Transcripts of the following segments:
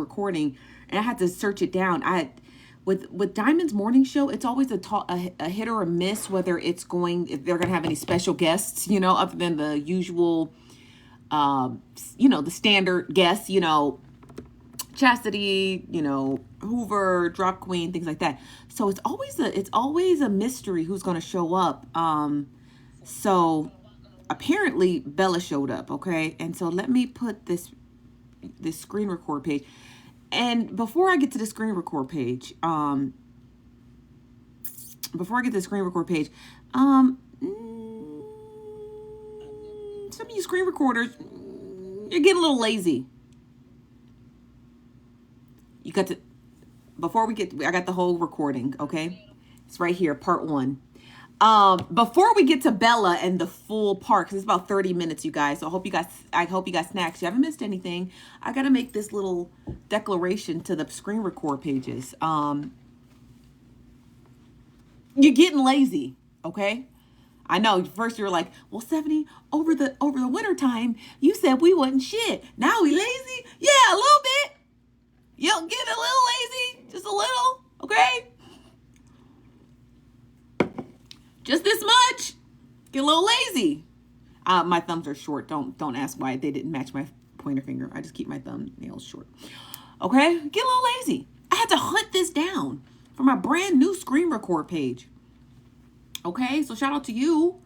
recording, and I had to search it down. With Diamond's morning show, it's always a hit or a miss whether if they're gonna have any special guests, other than the usual, the standard guests, Chastity, Hoover, Drop Queen, things like that. So it's always a mystery who's gonna show up. So apparently Bella showed up, okay, and so let me put this screen record page. And before I get to the screen record page, some of you screen recorders, you're getting a little lazy. I got the whole recording, okay? It's right here, part 1. Before we get to Bella and the full part, because it's about 30 minutes, you guys. So I hope you got snacks. You haven't missed anything. I got to make this little declaration to the screen record pages. You're getting lazy, okay? I know. First you're like, well, Stephanie, over the winter time, you said we wasn't shit. Now we lazy? Yeah, a little bit. You'll get a little lazy, just a little, okay? Just this much. Get a little lazy. My thumbs are short. Don't ask why they didn't match my pointer finger. I just keep my thumbnails short. Okay? Get a little lazy. I had to hunt this down for my brand new screen record page. Okay? So shout out to you.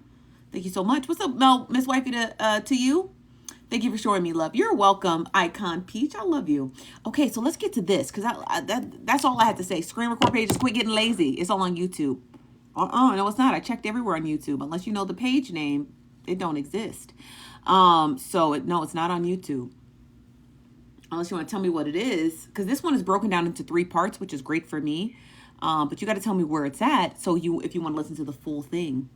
Thank you so much. What's up, Miss Wifey, to you? Thank you for showing me love. You're welcome, Icon Peach. I love you. Okay, so let's get to this, because that's all I had to say. Screen record pages, quit getting lazy. It's all on YouTube. No, it's not. I checked everywhere on YouTube. Unless you know the page name, it don't exist. No, it's not on YouTube. Unless you want to tell me what it is, because this one is broken down into 3 parts, which is great for me. But you got to tell me where it's at. So if you want to listen to the full thing,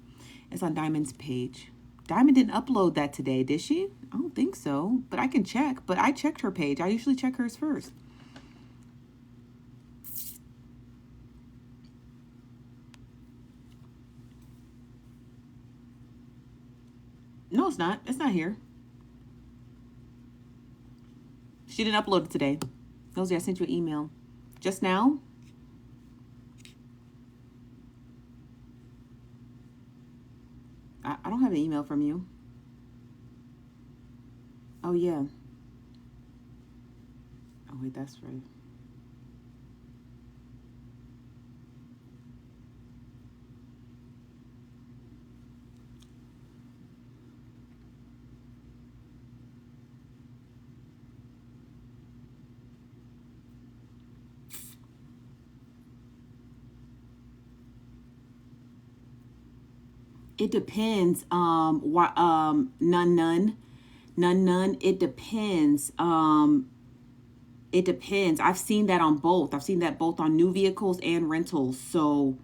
it's on Diamond's page. Diamond didn't upload that today, did she? I don't think so, but I can check. But I checked her page. I usually check hers first. No, it's not. It's not here. She didn't upload it today. Nosy, I sent you an email. Just now? I don't have an email from you. Oh, yeah. Oh, wait, that's right. It depends. None. It depends. It depends. I've seen that on both. I've seen that both on new vehicles and rentals. So,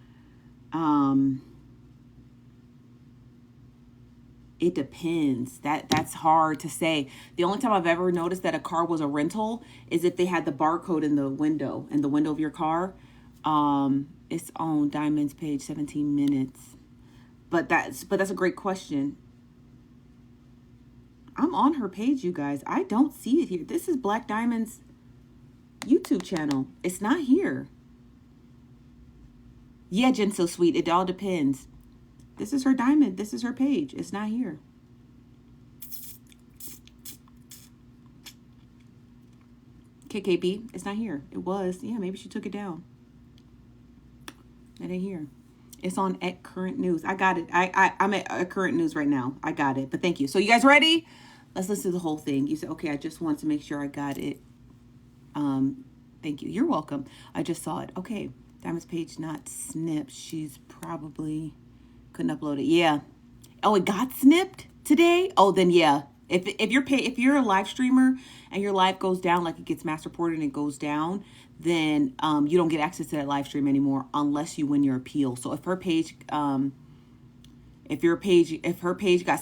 it depends. That's hard to say. The only time I've ever noticed that a car was a rental is if they had the barcode in the window of your car. It's on Diamond's page, 17 minutes. But that's a great question. I'm on her page, you guys. I don't see it here. This is Black Diamond's YouTube channel. It's not here. Yeah, Jen So Sweet. It all depends. This is her Diamond. This is her page. It's not here. KKB. It's not here. It was. Yeah, maybe she took it down. It ain't here. It's on at Current News. I got it. I'm at Current News right now. I got it. But thank you. So you guys ready? Let's listen to the whole thing. You said, okay, I just want to make sure I got it. Thank you. You're welcome. I just saw it. Okay. Diamond's page not snipped. She's probably couldn't upload it. Yeah. Oh, it got snipped today? Oh, then yeah. If you're a live streamer and your live goes down, like it gets mass reported and it goes down, then you don't get access to that live stream anymore unless you win your appeal. So if her page got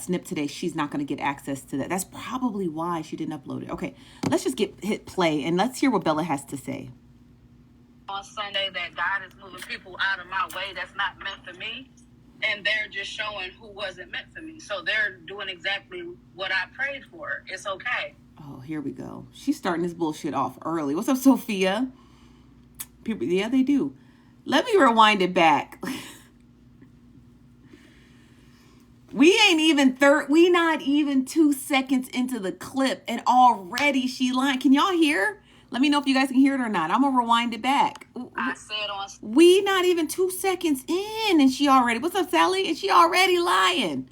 snipped today, she's not going to get access to that. That's probably why she didn't upload it. Okay, let's just hit play and let's hear what Bella has to say. On Sunday, that God is moving people out of my way that's not meant for me, and they're just showing who wasn't meant for me. So they're doing exactly what I prayed for. It's okay. Oh, here we go. She's starting this bullshit off early. What's up, Sophia? People, yeah, they do. Let me rewind it back. We not even 2 seconds into the clip and already she lying. Can y'all hear? Let me know if you guys can hear it or not. I'm gonna rewind it back. I said on. We not even 2 seconds in and she already, what's up, Sally? And she already lying.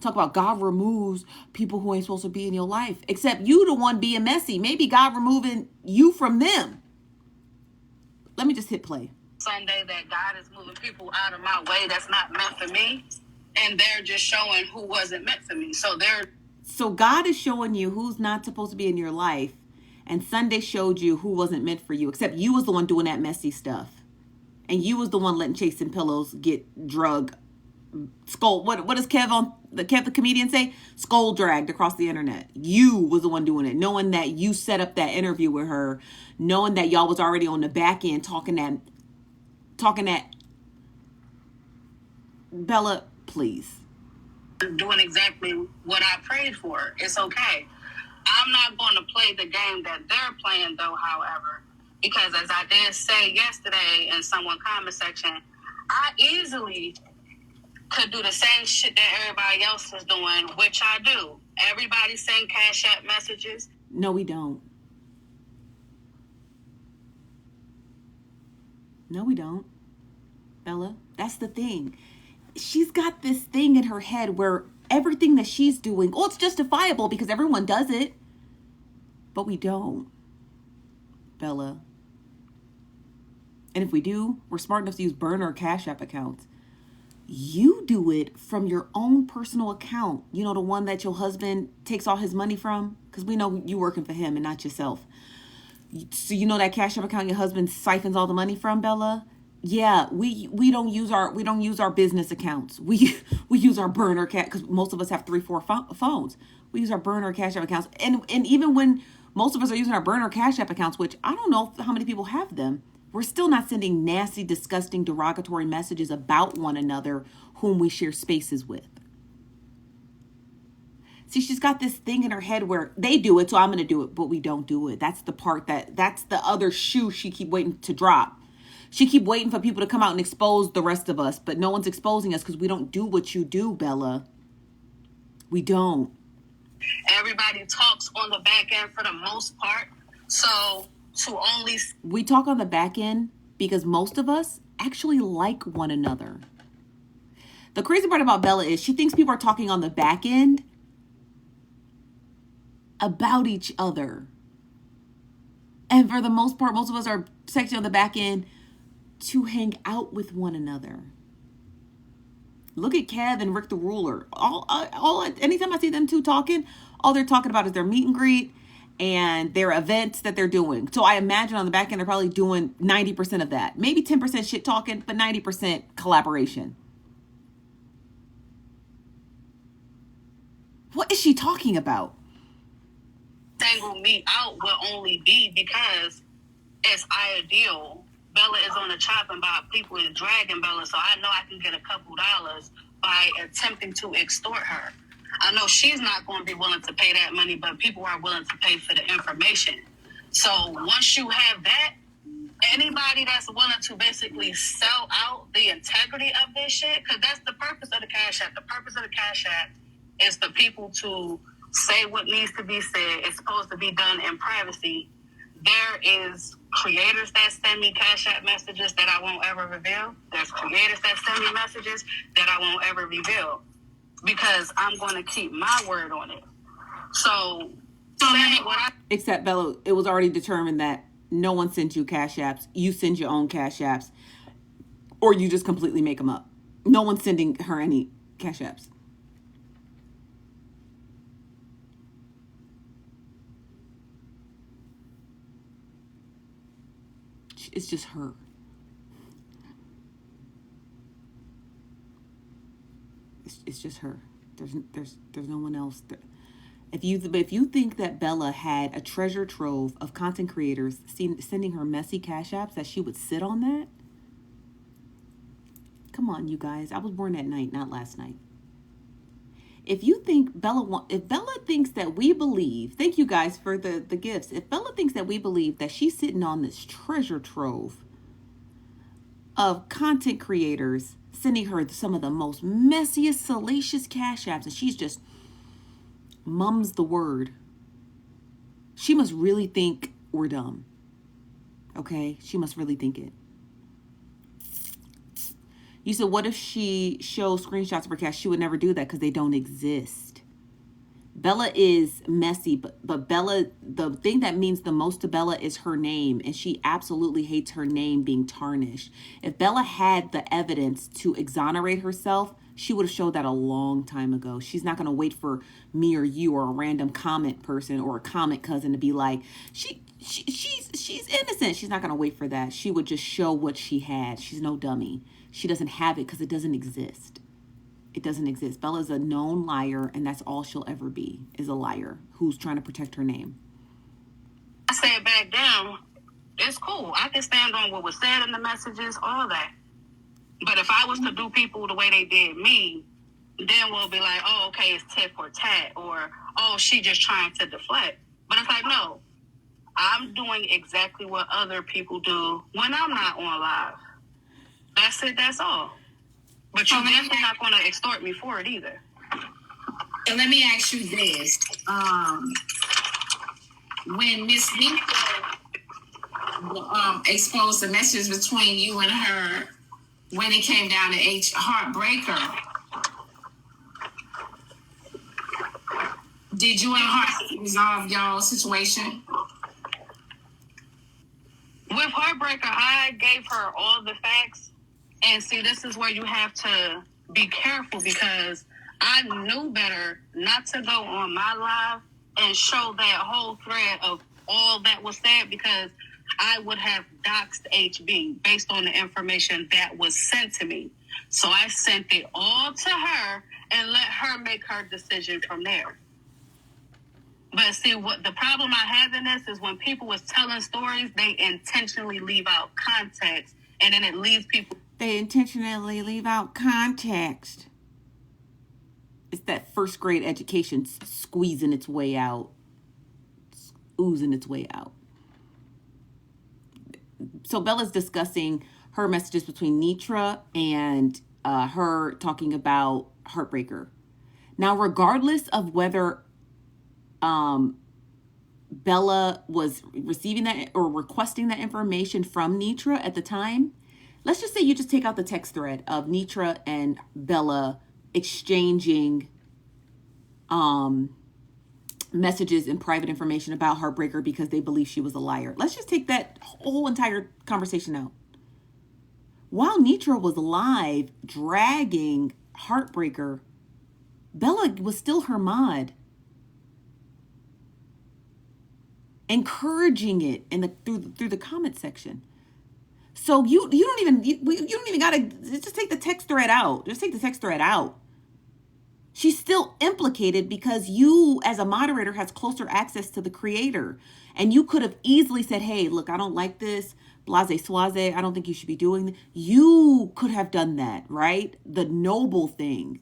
Talk about God removes people who ain't supposed to be in your life. Except you the one being messy. Maybe God removing you from them. Let me just hit play. Sunday that God is moving people out of my way that's not meant for me. And they're just showing who wasn't meant for me. So God is showing you who's not supposed to be in your life. And Sunday showed you who wasn't meant for you. Except you was the one doing that messy stuff. And you was the one letting Chasing Pillows get drug skull. What does Kev the comedian say? Skull dragged across the internet. You was the one doing it, knowing that you set up that interview with her, knowing that y'all was already on the back end talking that. Bella, please. Doing exactly what I prayed for. It's okay. I'm not going to play the game that they're playing, though, however, because as I did say yesterday in someone comment section, I easily could do the same shit that everybody else is doing, which I do. Everybody send Cash App messages. No, we don't. No, we don't. Bella, that's the thing. She's got this thing in her head where everything that she's doing, oh, it's justifiable because everyone does it. But we don't, Bella. And if we do, we're smart enough to use burner Cash App accounts. You do it from your own personal account. You know, the one that your husband takes all his money from? Because we know you working for him and not yourself. So you know that Cash App account your husband siphons all the money from, Bella? Yeah, we don't use our business accounts. We use our burner cash because most of us have 3-4 phones. We use our burner Cash App accounts, and even when most of us are using our burner Cash App accounts, which I don't know how many people have them, we're still not sending nasty, disgusting, derogatory messages about one another whom we share spaces with. See, she's got this thing in her head where they do it, so I'm going to do it, but we don't do it. That's the part that's the other shoe she keep waiting to drop. She keep waiting for people to come out and expose the rest of us, but no one's exposing us because we don't do what you do, Bella. We don't. Everybody talks on the back end for the most part. So we talk on the back end because most of us actually like one another. The crazy part about Bella is she thinks people are talking on the back end about each other. And for the most part, most of us are texting on the back end to hang out with one another. Look at Kev and Rick the Ruler. Anytime I see them two talking, all they're talking about is their meet and greet and their events that they're doing. So I imagine on the back end, they're probably doing 90% of that. Maybe 10% shit talking, but 90% collaboration. What is she talking about? Single me out will only be because it's ideal. Bella is on the chopping block. People is dragging Bella, so I know I can get a couple dollars by attempting to extort her. I know she's not going to be willing to pay that money, but people are willing to pay for the information. So once you have that, anybody that's willing to basically sell out the integrity of this shit, because that's the purpose of the Cash App. The purpose of the Cash App is for people to say what needs to be said. It's supposed to be done in privacy. There is creators that send me Cash App messages that I won't ever reveal. There's creators that send me messages that I won't ever reveal because I'm going to keep my word on it. Except, Bella, it was already determined that no one sends you Cash Apps. You send your own Cash Apps or you just completely make them up. No one's sending her any Cash Apps. It's just her. It's just her. There's no one else. If you think that Bella had a treasure trove of content creators sending her messy Cash Apps, that she would sit on that? Come on, you guys. I was born at night, not last night. If Bella thinks that we believe, thank you guys for the gifts. If Bella thinks that we believe that she's sitting on this treasure trove of content creators sending her some of the most messiest, salacious cash apps, and she's just mums the word, she must really think we're dumb. Okay? She must really think it. You said, what if she shows screenshots of her cash? She would never do that because they don't exist. Bella is messy, but Bella, the thing that means the most to Bella is her name, and she absolutely hates her name being tarnished. If Bella had the evidence to exonerate herself, she would have showed that a long time ago. She's not going to wait for me or you or a random comment person or a comment cousin to be like, she's innocent. She's not going to wait for that. She would just show what she had. She's no dummy. She doesn't have it because it doesn't exist. It doesn't exist. Bella's a known liar, and that's all she'll ever be, is a liar who's trying to protect her name. I said back down, it's cool. I can stand on what was said in the messages, all that. But if I was to do people the way they did me, then we'll be like, oh, okay, it's tit for tat, or, oh, she just trying to deflect. But it's like, no, I'm doing exactly what other people do when I'm not on live. That's it, that's all. But you're definitely not going to extort me for it either. So let me ask you this. When Miss Nika exposed the messages between you and her when it came down to Heartbreaker, did you and her resolve y'all's situation? With Heartbreaker, I gave her all the facts. And see, this is where you have to be careful because I knew better not to go on my live and show that whole thread of all that was said because I would have doxed HB based on the information that was sent to me. So I sent it all to her and let her make her decision from there. But see, what the problem I have in this is when people was telling stories, they intentionally leave out context, and then it leaves people. They intentionally leave out context. It's that first grade education squeezing its way out, oozing its way out. So Bella's discussing her messages between Nitra and her talking about Heartbreaker. Now, regardless of whether Bella was receiving that or requesting that information from Nitra at the time, let's just say you just take out the text thread of Nitra and Bella exchanging messages and private information about Heartbreaker because they believe she was a liar. Let's just take that whole entire conversation out. While Nitra was live dragging Heartbreaker, Bella was still her mod, encouraging it in through the comment section. So you don't even gotta just take the text thread out. Just take the text thread out. She's still implicated because you, as a moderator, has closer access to the creator, and you could have easily said, "Hey, look, I don't like this. Blase Swaze. I don't think you should be doing this." You could have done that, right? The noble thing.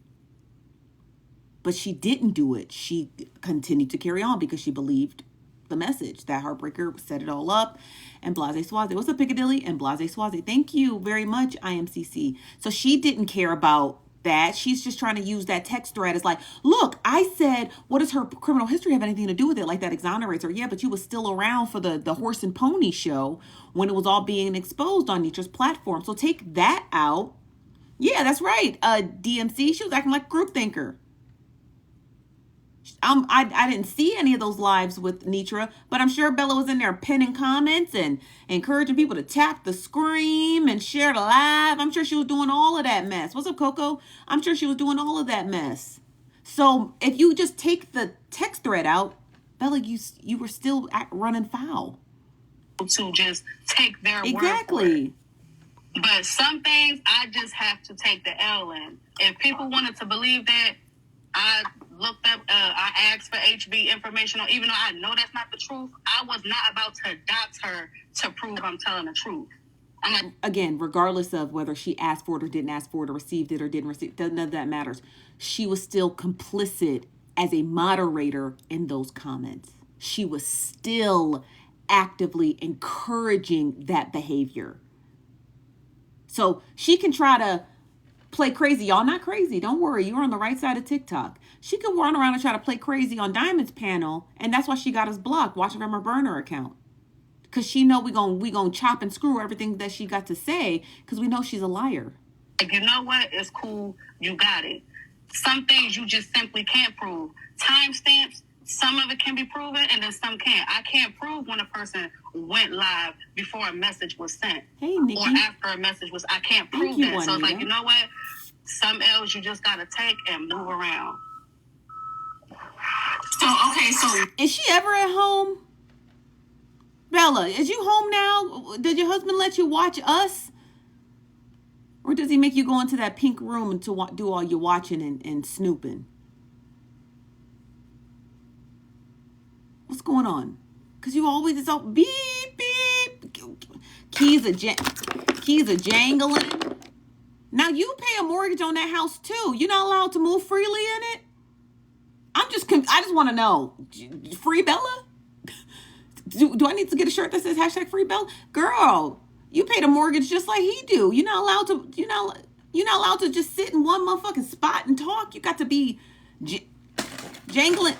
But she didn't do it. She continued to carry on because she believed the message that Heartbreaker set it all up and Blase Swaze. What's up, Piccadilly? And Blase Swaze. Thank you very much, IMCC. So she didn't care about that. She's just trying to use that text thread as like, look, I said, what does her criminal history have anything to do with it? Like that exonerates her. Yeah, but you was still around for the horse and pony show when it was all being exposed on Nitra's platform. So take that out. Yeah, that's right. DMC, she was acting like a group thinker. I didn't see any of those lives with Nitra, but I'm sure Bella was in there pinning comments and encouraging people to tap the screen and share the live. I'm sure she was doing all of that mess. What's up, Coco? I'm sure she was doing all of that mess. So if you just take the text thread out, Bella, you were still running foul. To just take their word for it. Exactly. But some things I just have to take the L in. If people wanted to believe that, I looked up, I asked for HB information, even though I know that's not the truth. I was not about to dox her to prove I'm telling the truth. again, regardless of whether she asked for it or didn't ask for it or received it or didn't receive it, none of that matters. She was still complicit as a moderator in those comments. She was still actively encouraging that behavior. So she can try to play crazy. Y'all not crazy. Don't worry. You're on the right side of TikTok. She can run around and try to play crazy on Diamond's panel, and that's why she got us blocked, watching from her burner account. Because she know we gonna chop and screw everything that she got to say, because we know she's a liar. You know what? It's cool. You got it. Some things you just simply can't prove. Timestamps, some of it can be proven, and then some can't. I can't prove when a person went live before a message was sent. Hey, Nikki. Or after a message was. I can't prove that. So it's like, you know what? Some L's you just gotta take and move around. So is she ever at home? Bella, is you home now? Did your husband let you watch us? Or does he make you go into that pink room and to do all your watching and snooping? What's going on? Because you always, it's all beep, beep. Keys are jangling. Now you pay a mortgage on that house too. You're not allowed to move freely in it? I just want to know. Free Bella? Do I need to get a shirt that says hashtag free Bella? Girl, you paid a mortgage just like he do. You're not allowed to just sit in one motherfucking spot and talk. You got to be jangling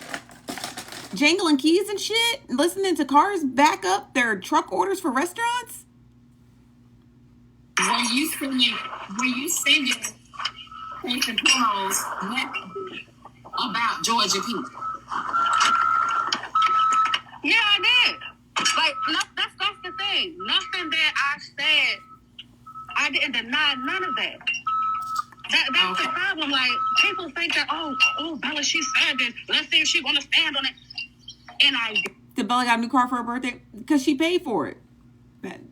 keys and shit, listening to cars back up their truck orders for restaurants. When you send your patient pillows about Georgia people. Yeah, I did. Like, no, that's the thing. Nothing that I said, I didn't deny none of that. That's the problem. Like, people think that, oh, Bella, she said this. Let's see if she's going to stand on it. And I did. Did Bella got a new car for her birthday? Because she paid for it.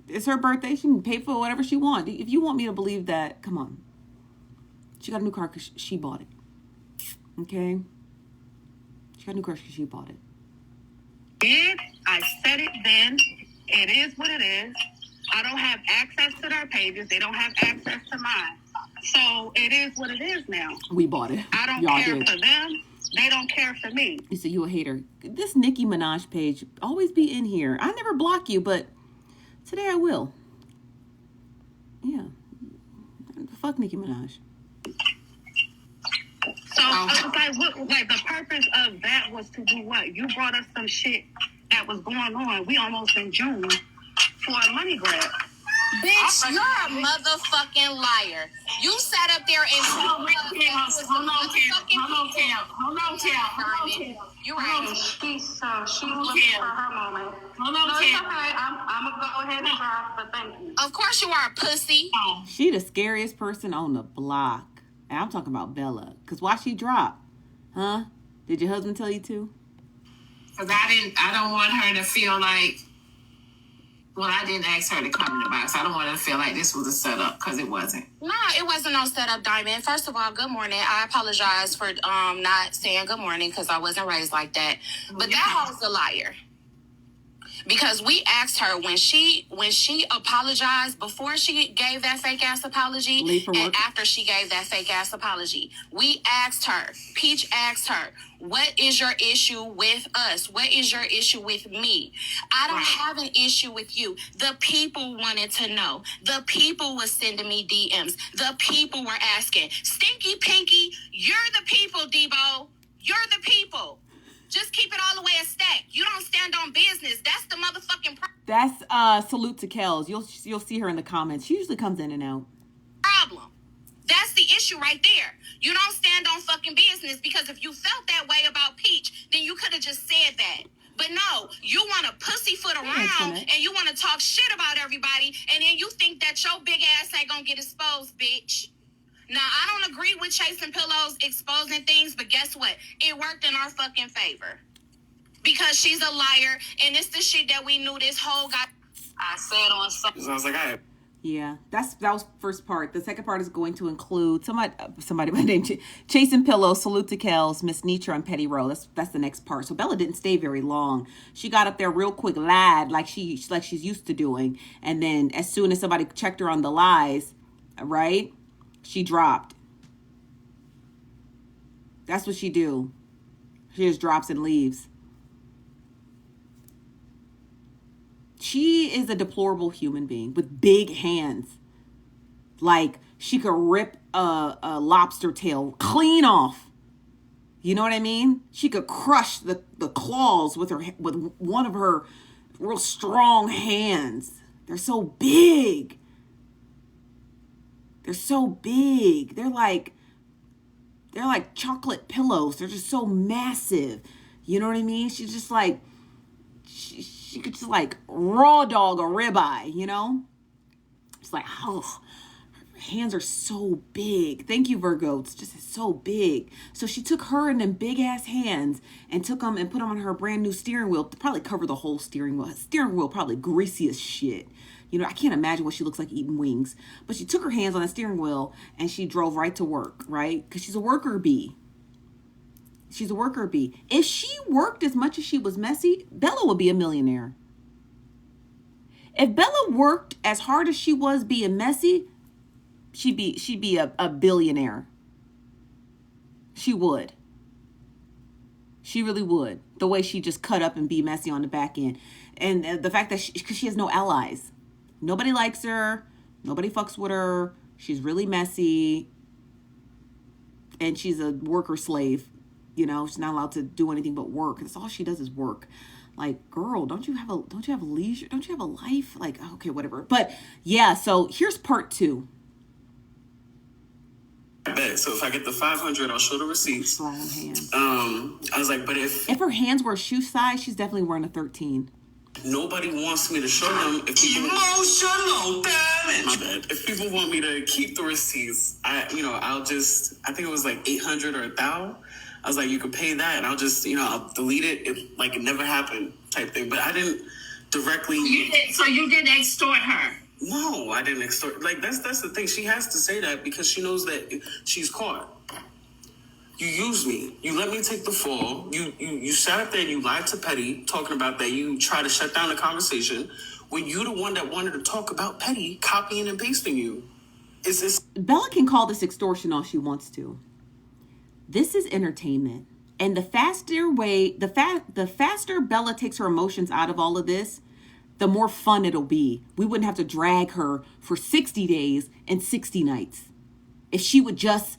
It's her birthday. She can pay for whatever she wants. If you want me to believe that, come on. She got a new car because she bought it. Okay? She got a new car because she bought it. I said it then. It is what it is. I don't have access to their pages. They don't have access to mine. So it is what it is now. We bought it. I don't care for them. They don't care for me. You say you a hater. This Nicki Minaj page always be in here. I never block you, but today I will. Yeah. Fuck Nicki Minaj. So like the purpose of that was to do what? You brought us some shit that was going on. We almost in June for a money grab. Bitch, you're a motherfucking liar. You sat up there and told me Hold on, Cam. You're right. She's looking for her moment. Hold on, No, it's Cam. okay. I'm going to go ahead and drop, but thank you. Of course you are a pussy. She the scariest person on the block. And I'm talking about Bella. Because why she dropped? Huh? Did your husband tell you to? Because I don't want her to feel like, well, I didn't ask her to come in the box. I don't want her to feel like this was a setup, because it wasn't. Nah, it wasn't no setup, Diamond. First of all, good morning. I apologize for not saying good morning because I wasn't raised like that. But that hoe's a liar. Because we asked her when she apologized before she gave that fake ass apology and after she gave that fake ass apology, we asked her, Peach asked her, what is your issue with us? What is your issue with me? I don't have an issue with you. The people wanted to know. The people were sending me DMs. The people were asking, Stinky Pinky, you're the people, Debo. You're the people. Just keep it all the way a stack. You don't stand on business. That's the motherfucking That's salute to Kels. You'll see her in the comments. She usually comes in and out. problem. That's the issue right there. You don't stand on fucking business because if you felt that way about Peach, then you could have just said that. But no, you want to pussyfoot around and you want to talk shit about everybody, and then you think that your big ass ain't gonna get exposed, bitch. Now, I don't agree with chasing pillows, exposing things, but guess what? It worked in our fucking favor. Because she's a liar, and it's the shit that we knew this whole guy. I said on something. So I was like, all right. Yeah, that was first part. The second part is going to include somebody by the name Chasing Pillow, Salute to Kels, Miss Nietzsche on Petty Row. That's the next part. So Bella didn't stay very long. She got up there real quick, lad, like she's used to doing. And then as soon as somebody checked her on the lies, right, she dropped. That's what she do. She just drops and leaves. She is a deplorable human being with big hands. Like, she could rip a lobster tail clean off. You know what I mean? She could crush the claws with one of her real strong hands. They're so big. They're so big. They're like chocolate pillows. They're just so massive. You know what I mean? She's just like, she could just like raw dog a ribeye, you know? It's like, oh, her hands are so big. Thank you, Virgo. It's just so big. So she took her and them big ass hands and took them and put them on her brand new steering wheel to probably cover the whole steering wheel. Steering wheel probably greasy as shit. You know, I can't imagine what she looks like eating wings. But she took her hands on the steering wheel and she drove right to work, right? Because she's a worker bee. She's a worker bee. If she worked as much as she was messy, Bella would be a millionaire. If Bella worked as hard as she was being messy, she'd be a billionaire. She would. She really would. The way she just cut up and be messy on the back end. And the fact that she has no allies. Nobody likes her. Nobody fucks with her. She's really messy. And she's a worker slave. You know, she's not allowed to do anything but work. That's all she does is work. Like, girl, don't you have a leisure? Don't you have a life? Like, okay, whatever. But yeah, so here's part 2. I bet. So if I get the 500, I'll show the receipts. Hands. I was like, but if her hands were shoe size, she's definitely wearing a 13. Nobody wants me to show them. If people, emotional damage. My bad. If people want me to keep the receipts, I'll just. I think it was like 800 or 1,000. I was like, you could pay that, and I'll just, I'll delete it if like it never happened type thing. But I didn't directly. So you didn't extort her? No, I didn't extort. Like that's the thing. She has to say that because she knows that she's caught. You used me. You let me take the fall. You sat up there and you lied to Petty, talking about that. You tried to shut down the conversation when you're the one that wanted to talk about Petty, copying and pasting you. Bella can call this extortion all she wants to. This is entertainment. And the faster Bella takes her emotions out of all of this, the more fun it'll be. We wouldn't have to drag her for 60 days and 60 nights. If she would just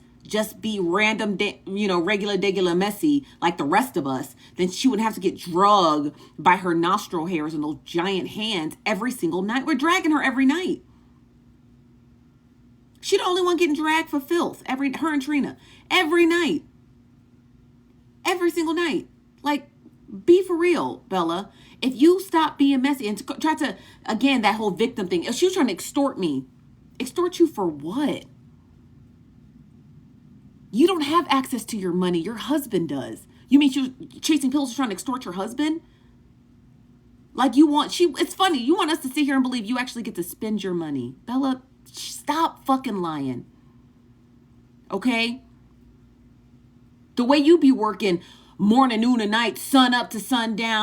be random, regular messy like the rest of us, then she wouldn't have to get drugged by her nostril hairs and those giant hands every single night. We're dragging her every night. She the only one getting dragged for filth. Her and Trina. Every night. Every single night. Like, be for real, Bella. If you stop being messy and try to, again, that whole victim thing. If she was trying to extort me, extort you for what? You don't have access to your money. Your husband does. You mean she was chasing pills trying to extort your husband? Like it's funny. You want us to sit here and believe you actually get to spend your money. Bella, stop fucking lying. Okay? The way you be working morning, noon, and night, sun up to sundown.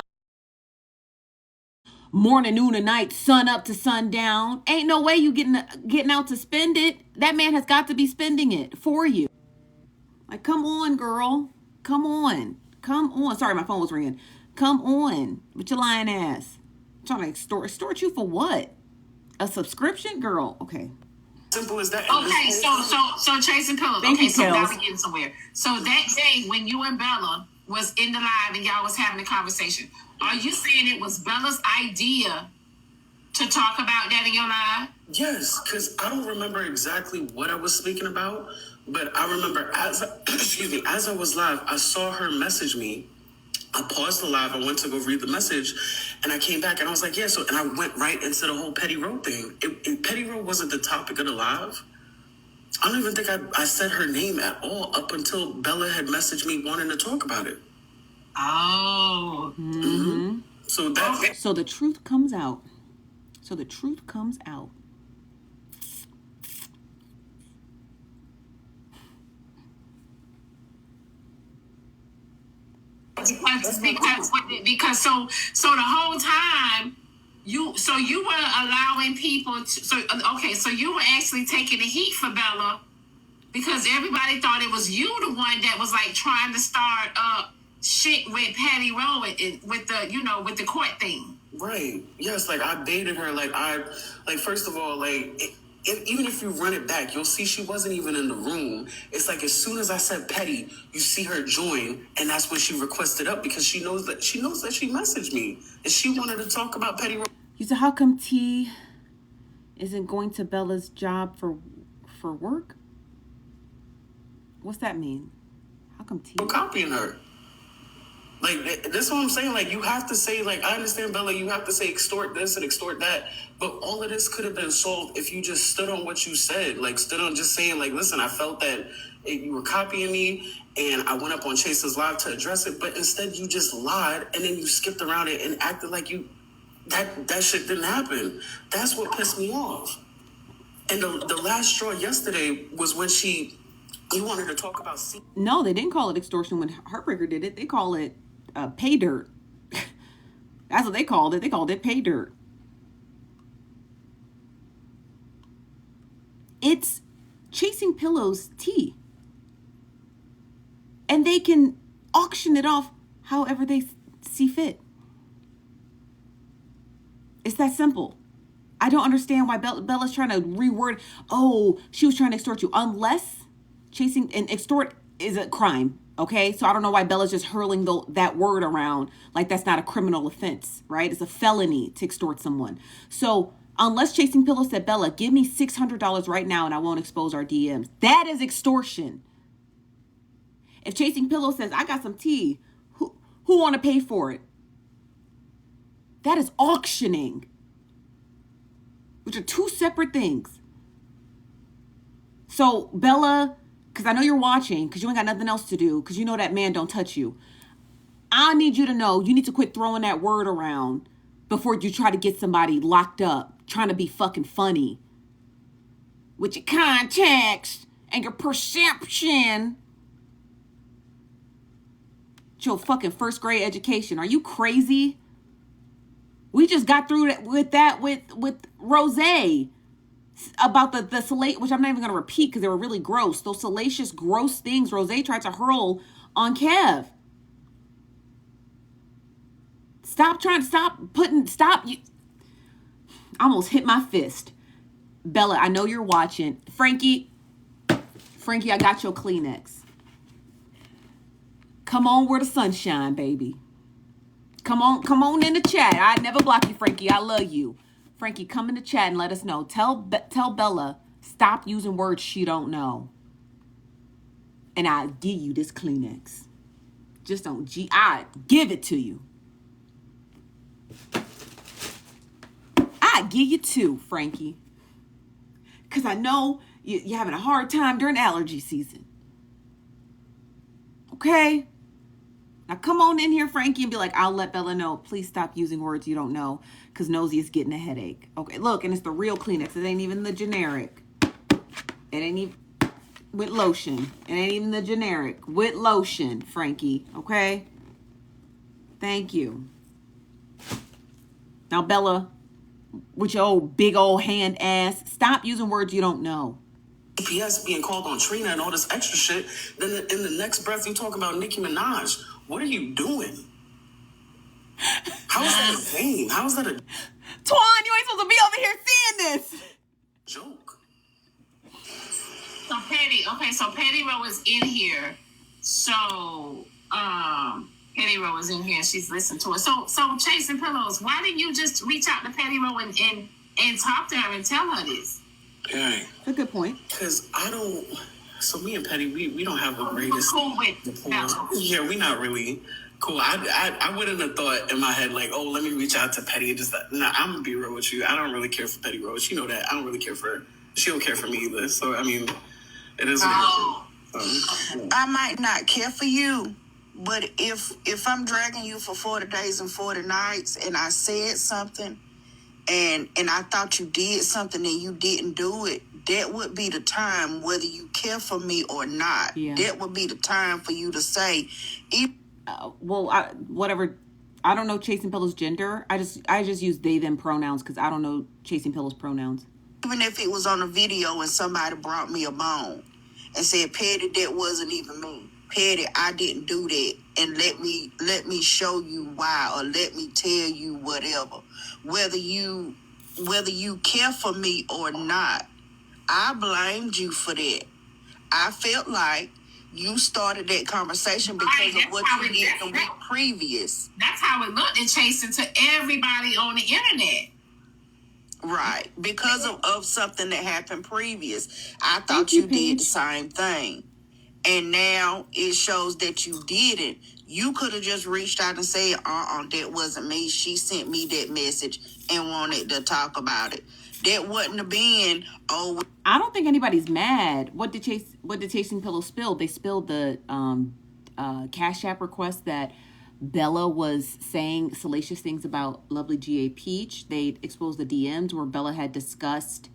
Morning, noon, and night, sun up to sundown. Ain't no way you getting out to spend it. That man has got to be spending it for you. Like, come on, girl. Come on. Sorry, my phone was ringing. Come on with your lying ass. I'm trying to extort you for what? A subscription, girl? Okay. Simple as that. Okay, so Chasing Pillows. Thank you, so now Kels. we're getting somewhere. So that day when you and Bella was in the live and y'all was having a conversation, are you saying it was Bella's idea to talk about that in your live? Yes, because I don't remember exactly what I was speaking about, but I remember as I was live, I saw her message me. I paused the live. I went to go read the message, and I came back, and I was like, yeah. So, and I went right into the whole Petty Row thing. Petty Row wasn't the topic of the live. I don't even think I said her name at all up until Bella had messaged me wanting to talk about it. Oh. Mm-hmm. So the truth comes out. because so the whole time you were allowing people to, so you were actually taking the heat for Bella because everybody thought it was you the one that was like trying to start shit with Patty Rowe with the court thing. Right. Yes, like I dated her. First of all, even if you run it back, you'll see she wasn't even in the room. It's like as soon as I said Petty, you see her join, and that's when she requested up because she knows that she messaged me and she wanted to talk about Petty Rowe. You said, how come T isn't going to Bella's job for work? What's that mean? How come T? I'm copying her. Like, that's what I'm saying. Like, you have to say, like, I understand, Bella, you have to say extort this and extort that. But all of this could have been solved if you just stood on what you said. Like, stood on just saying, like, listen, I felt that you were copying me and I went up on Chase's Live to address it. But instead, you just lied and then you skipped around it and acted like that shit didn't happen. That's what pissed me off. And the last straw yesterday was when you wanted to talk about... No, they didn't call it extortion when Heartbreaker did it. They call it pay dirt. That's what they called it. They called it pay dirt. It's Chasing Pillows tea. And they can auction it off however they see fit. It's that simple. I don't understand why Bella's trying to reword. Oh, she was trying to extort you. Unless chasing and extort is a crime. Okay, so I don't know why Bella's just hurling that word around like that's not a criminal offense, right? It's a felony to extort someone. So unless Chasing Pillow said, Bella, give me $600 right now and I won't expose our DMs. That is extortion. If Chasing Pillow says, I got some tea, who want to pay for it? That is auctioning, which are two separate things. So Bella, because I know you're watching, because you ain't got nothing else to do, because you know that man don't touch you. I need you to know you need to quit throwing that word around before you try to get somebody locked up, trying to be fucking funny with your context and your perception. Your fucking first grade education. Are you crazy? We just got through with Rose about the salacious, which I'm not even going to repeat because they were really gross. Those salacious, gross things Rose tried to hurl on Kev. You almost hit my fist. Bella, I know you're watching. Frankie, I got your Kleenex. Come on where the sun shine, baby. Come on in the chat. I never block you, Frankie. I love you. Frankie, come in the chat and let us know. Tell Bella, stop using words she don't know. And I'll give you this Kleenex. Just don't I give it to you. I give you two, Frankie. Because I know you're having a hard time during allergy season. Okay? Now come on in here, Frankie, and be like, I'll let Bella know. Please stop using words you don't know because Nosy is getting a headache. Okay, look, and it's the real Kleenex. It ain't even the generic. It ain't even with lotion. It ain't even the generic. With lotion, Frankie. Okay? Thank you. Now, Bella, with your old big old hand ass, stop using words you don't know. CPS being called on Trina and all this extra shit. Then in the next breath, you talk about Nicki Minaj. What are you doing? How is that a thing? How is that a... Twan, you ain't supposed to be over here seeing this. Joke. So Patty Rowe is in here. So Patty Rowe is in here. She's listening to it. So Chasing Pillows, why didn't you just reach out to Patty Rowe and talk to her and tell her this? Yeah. That's a good point. Because I don't... So me and Petty, we don't have the greatest... Cool with rapport. Yeah, we're not really cool. I wouldn't have thought in my head, like, oh, let me reach out to Petty and just... Nah, I'm going to be real with you. I don't really care for Petty Rose. You know that. I don't really care for her. She don't care for me either. So, I mean, it is what it is. I might not care for you, but if I'm dragging you for 40 days and 40 nights and I said something and I thought you did something and you didn't do it, that would be the time, whether you care for me or not. Yeah. That would be the time for you to say, whatever I don't know Chasing Pillow's gender. I just use they them pronouns because I don't know Chasing Pillow's pronouns. Even if it was on a video and somebody brought me a bone and said, Petty, that wasn't even me. Petty, I didn't do that. And let me show you why, or let me tell you whatever. Whether you care for me or not, I blamed you for that. I felt like you started that conversation because of what you did the week previous. That's how it looked in Chasing to everybody on the internet. Right. Because of something that happened previous. I thought you did the same thing. And now it shows that you didn't. You could have just reached out and said, that wasn't me. She sent me that message and wanted to talk about it. That wouldn't have been, I don't think anybody's mad. What did Chasing Pillow spill? They spilled the Cash App request that Bella was saying salacious things about lovely G.A. Peach. They exposed the DMs where Bella had discussed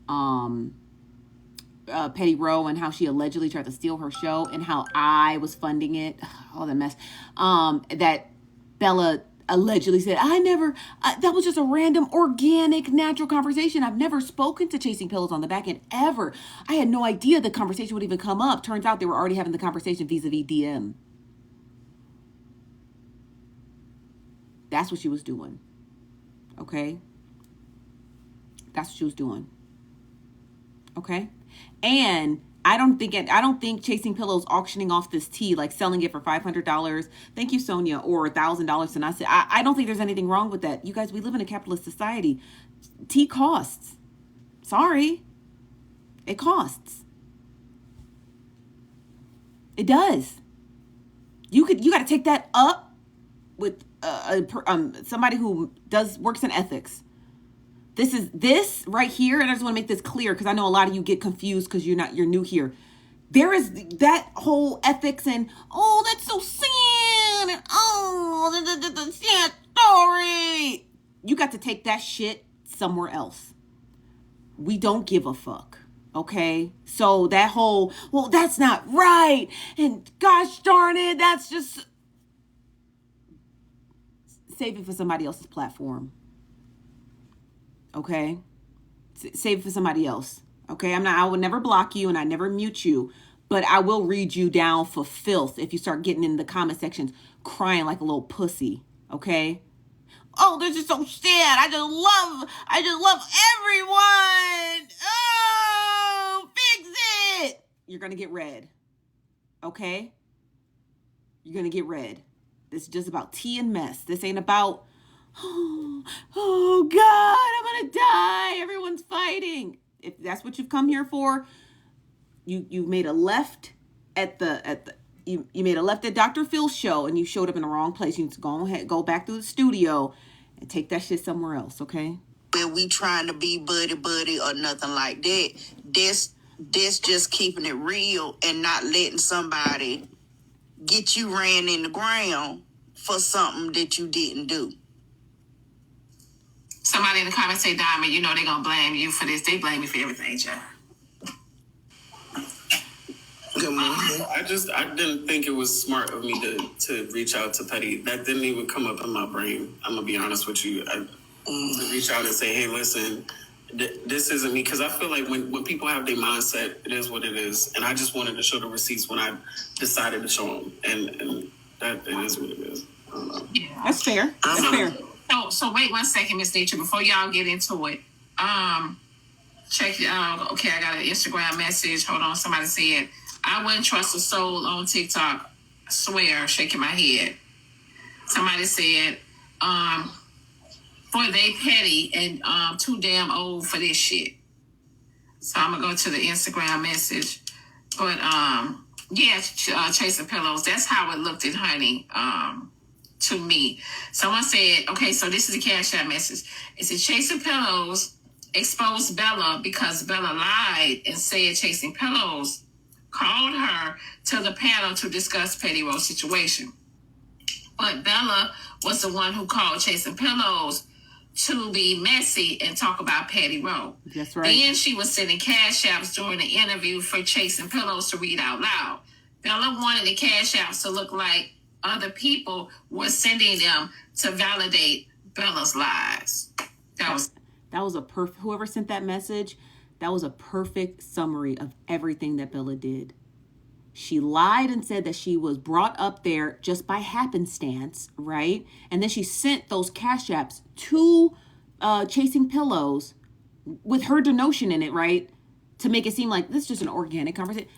Petty Row and how she allegedly tried to steal her show and how I was funding it. All that mess. That Bella allegedly said, that was just a random, organic, natural conversation. I've never spoken to Chasing Pillows on the back end ever. I had no idea the conversation would even come up. Turns out they were already having the conversation vis-a-vis DM. That's what she was doing. Okay? That's what she was doing. Okay? And I don't think Chasing Pillows auctioning off this tea, like selling it for $500. Thank you, Sonia, or $1,000. And I don't think there's anything wrong with that. You guys, we live in a capitalist society. Tea costs. Sorry. It costs. It does. You got to take that up with somebody who works in ethics. This right here, and I just want to make this clear because I know a lot of you get confused because you're new here. There is that whole ethics and that's so sad and the sad story. You got to take that shit somewhere else. We don't give a fuck. Okay? So that whole, that's not right. And gosh darn it, that's just save it for somebody else's platform. Okay? Save it for somebody else. Okay? I will never block you and I never mute you, but I will read you down for filth if you start getting in the comment sections crying like a little pussy. Okay? This is so sad. I just love everyone. Fix it. You're going to get red. Okay? You're going to get red. This is just about tea and mess. This ain't about, oh God, I'm going to die. Everyone's fighting. If that's what you've come here for, you made a left at you made a left at Dr. Phil's show and you showed up in the wrong place. You need to go back to the studio and take that shit somewhere else, okay? Where we trying to be buddy or nothing like that. This just keeping it real and not letting somebody get you ran in the ground for something that you didn't do. Somebody in the comments say, Diamond, they're going to blame you for this. They blame me for everything, Joe. Good morning. I didn't think it was smart of me to reach out to Petty. That didn't even come up in my brain. I'm going to be honest with you. To reach out and say, hey, listen, this isn't me. Because I feel like when people have their mindset, it is what it is. And I just wanted to show the receipts when I decided to show them. And that it is what it is. I don't know. Yeah. That's fair. That's fair. So wait 1 second, Miss Nature, before y'all get into it. Check it out. Okay, I got an Instagram message. Hold on. Somebody said, I wouldn't trust a soul on TikTok. I swear, shaking my head. Somebody said, boy, they petty and too damn old for this shit. So I'm gonna go to the Instagram message. But Chasing Pillows, that's how it looked in Honey. To me. Someone said, okay, so this is a Cash App message. It said Chasing Pillows exposed Bella because Bella lied and said Chasing Pillows called her to the panel to discuss Petty Row's situation. But Bella was the one who called Chasing Pillows to be messy and talk about Petty Row. That's right. Then she was sending cash apps during the interview for Chasing Pillows to read out loud. Bella wanted the cash apps to look like other people were sending them to validate Bella's lies. That was a perfect, whoever sent that message, that was a perfect summary of everything that Bella did. She lied and said that she was brought up there just by happenstance, right? And then she sent those cash apps to Chasing Pillows with her denotion in it, right? To make it seem like this is just an organic conversation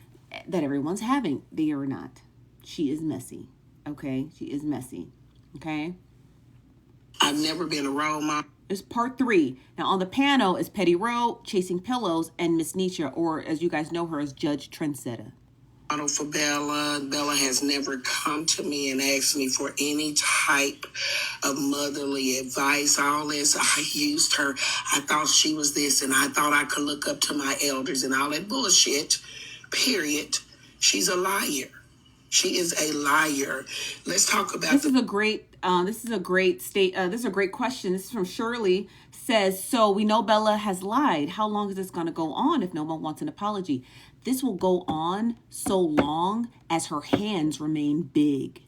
that everyone's having. They are not. She is messy, okay? She is messy, okay? I've never been a role model. It's part 3. Now on the panel is Petty Rowe, Chasing Pillows, and Miss Nietzsche, or as you guys know her as Judge Trendsetter. For Bella. Bella has never come to me and asked me for any type of motherly advice. All this, I used her. I thought she was this, and I thought I could look up to my elders and all that bullshit. Period. She's a liar. She is a liar. Let's talk about this is a great question. This is from Shirley. Says, so we know Bella has lied. How long is this going to go on if no one wants an apology? This will go on so long as her hands remain big.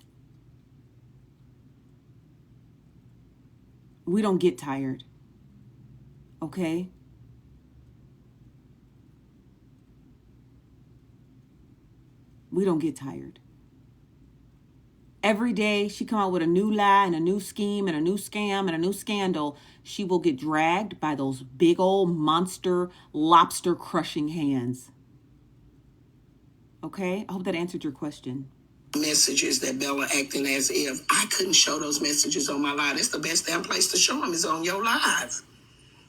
We don't get tired. Okay? We don't get tired. Every day she come out with a new lie and a new scheme and a new scam and a new scandal. She will get dragged by those big old monster lobster crushing hands. Okay? I hope that answered your question. Messages that Bella acting as if I couldn't show those messages on my live. That's the best damn place to show them is on your live.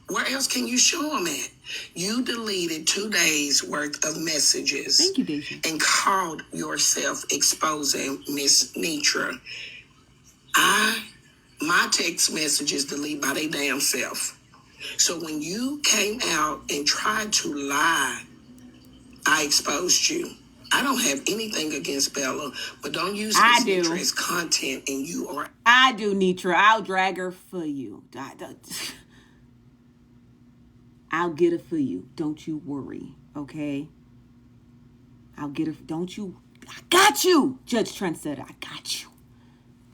Where else can you show them at? You deleted 2 days worth of messages. Thank you, Deja. And called yourself exposing Miss Nitra. My text messages delete by their damn self. So when you came out and tried to lie, I exposed you. I don't have anything against Bella, but don't use Miss Nitra as content, and you are. I do, Nitra. I'll drag her for you. I'll get her for you. Don't you worry, okay? I'll get her. Don't you? I got you, Judge Trent said. I got you.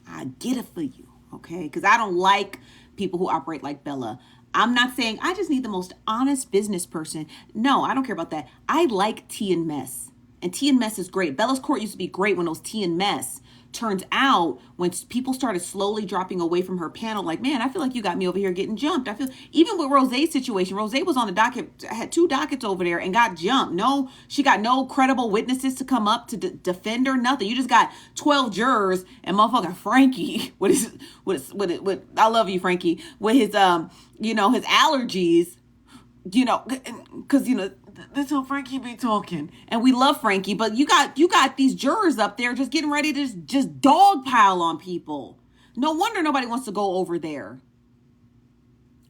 I get it for you, okay? Because I don't like people who operate like Bella. I'm not saying I just need the most honest business person. No, I don't care about that. I like tea and mess. And tea and mess is great. Bella's Court used to be great when it was tea and mess. Turns out when people started slowly dropping away from her panel, like, man, I feel like you got me over here getting jumped. I feel even with Rosé's situation, Rosé was on the docket, had 2 dockets over there and got jumped. No, she got no credible witnesses to come up to defend her. Nothing. You just got 12 jurors and motherfucking Frankie with I love you, Frankie, with his his allergies, because that's how Frankie be talking. And we love Frankie, but you got these jurors up there just getting ready to just dogpile on people. No wonder nobody wants to go over there.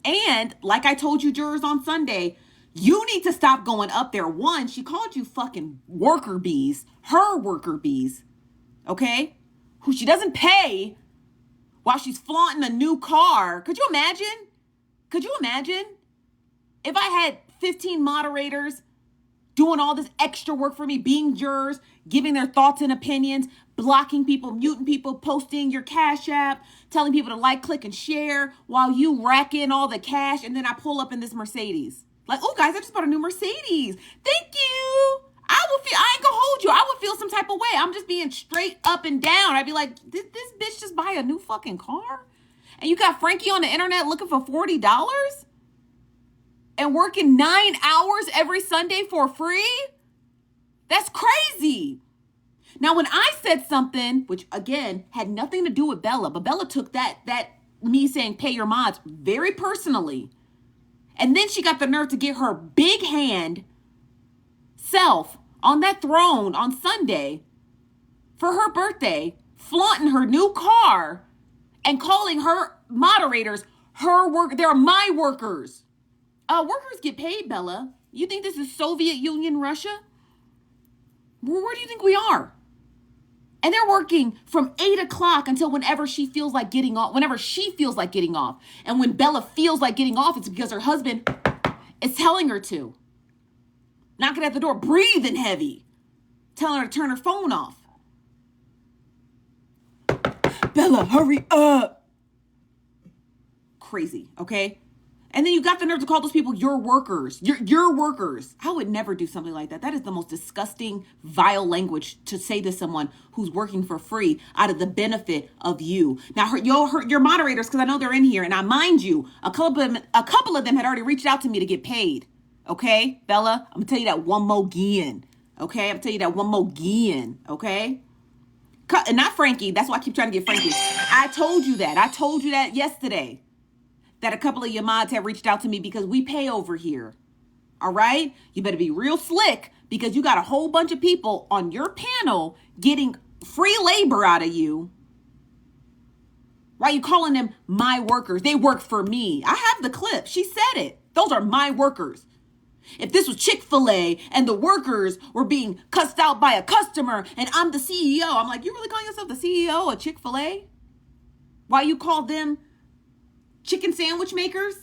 And like I told you jurors on Sunday, you need to stop going up there. One, she called you fucking worker bees, her worker bees, okay? Who she doesn't pay while she's flaunting a new car. Could you imagine? If I had 15 moderators doing all this extra work for me, being jurors, giving their thoughts and opinions, blocking people, muting people, posting your Cash App, telling people to like, click, and share while you rack in all the cash, and then I pull up in this Mercedes. Like, oh, guys, I just bought a new Mercedes. Thank you. I ain't gonna hold you. I would feel some type of way. I'm just being straight up and down. I'd be like, did this bitch just buy a new fucking car? And you got Frankie on the internet looking for $40? And working 9 hours every Sunday for free? That's crazy. Now, when I said something, which again had nothing to do with Bella, but Bella took that me saying pay your mods very personally. And then she got the nerve to get her big hand self on that throne on Sunday for her birthday, flaunting her new car and calling her moderators they're my workers. Workers get paid, Bella. You think this is Soviet Union Russia? Where do you think we are? And they're working from 8 o'clock until whenever she feels like getting off. And when Bella feels like getting off, it's because her husband is telling her to. Knocking at the door, breathing heavy. Telling her to turn her phone off. Bella, hurry up. Crazy, okay? And then you got the nerve to call those people your workers. Your workers. I would never do something like that. That is the most disgusting, vile language to say to someone who's working for free out of the benefit of you. Now, your moderators, because I know they're in here, and I mind you, a couple of them had already reached out to me to get paid. Okay, Bella, I'm gonna tell you that one more again. Okay, I'm gonna tell you that one more again. Okay. And not Frankie. That's why I keep trying to get Frankie. I told you that. I told you that yesterday. That a couple of your mods have reached out to me because we pay over here. All right? You better be real slick because you got a whole bunch of people on your panel getting free labor out of you. Why are you calling them my workers? They work for me. I have the clip. She said it. Those are my workers. If this was Chick-fil-A and the workers were being cussed out by a customer and I'm the CEO, I'm like, you really calling yourself the CEO of Chick-fil-A? Why you call them chicken sandwich makers?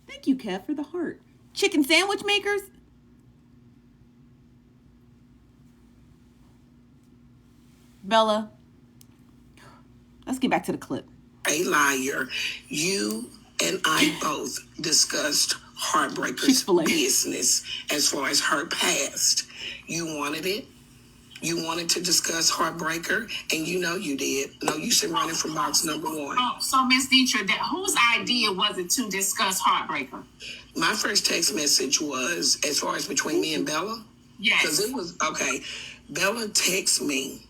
Thank you, Kev, for the heart. Chicken sandwich makers? Bella, let's get back to the clip. A liar. You and I both discussed Heartbreaker's Chick-fil-A business as far as her past. You wanted it. You wanted to discuss Heartbreaker, and you know you did. No, you should run it from box number 1. Oh, so Miss Dietrich, whose idea was it to discuss Heartbreaker? My first text message was, as far as between me and Bella, Yes. because it was, okay, Bella texted me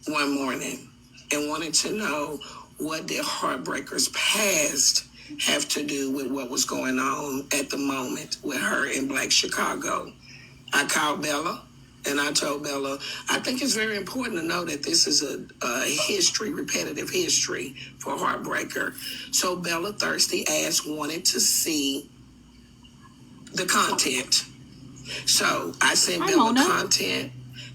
one morning and wanted to know what did Heartbreaker's past have to do with what was going on at the moment with her in Black Chicago. I called Bella. And I told Bella, I think it's very important to know that this is a history, repetitive history for Heartbreaker. So Bella Thirsty Ass wanted to see the content. So I sent Bella content,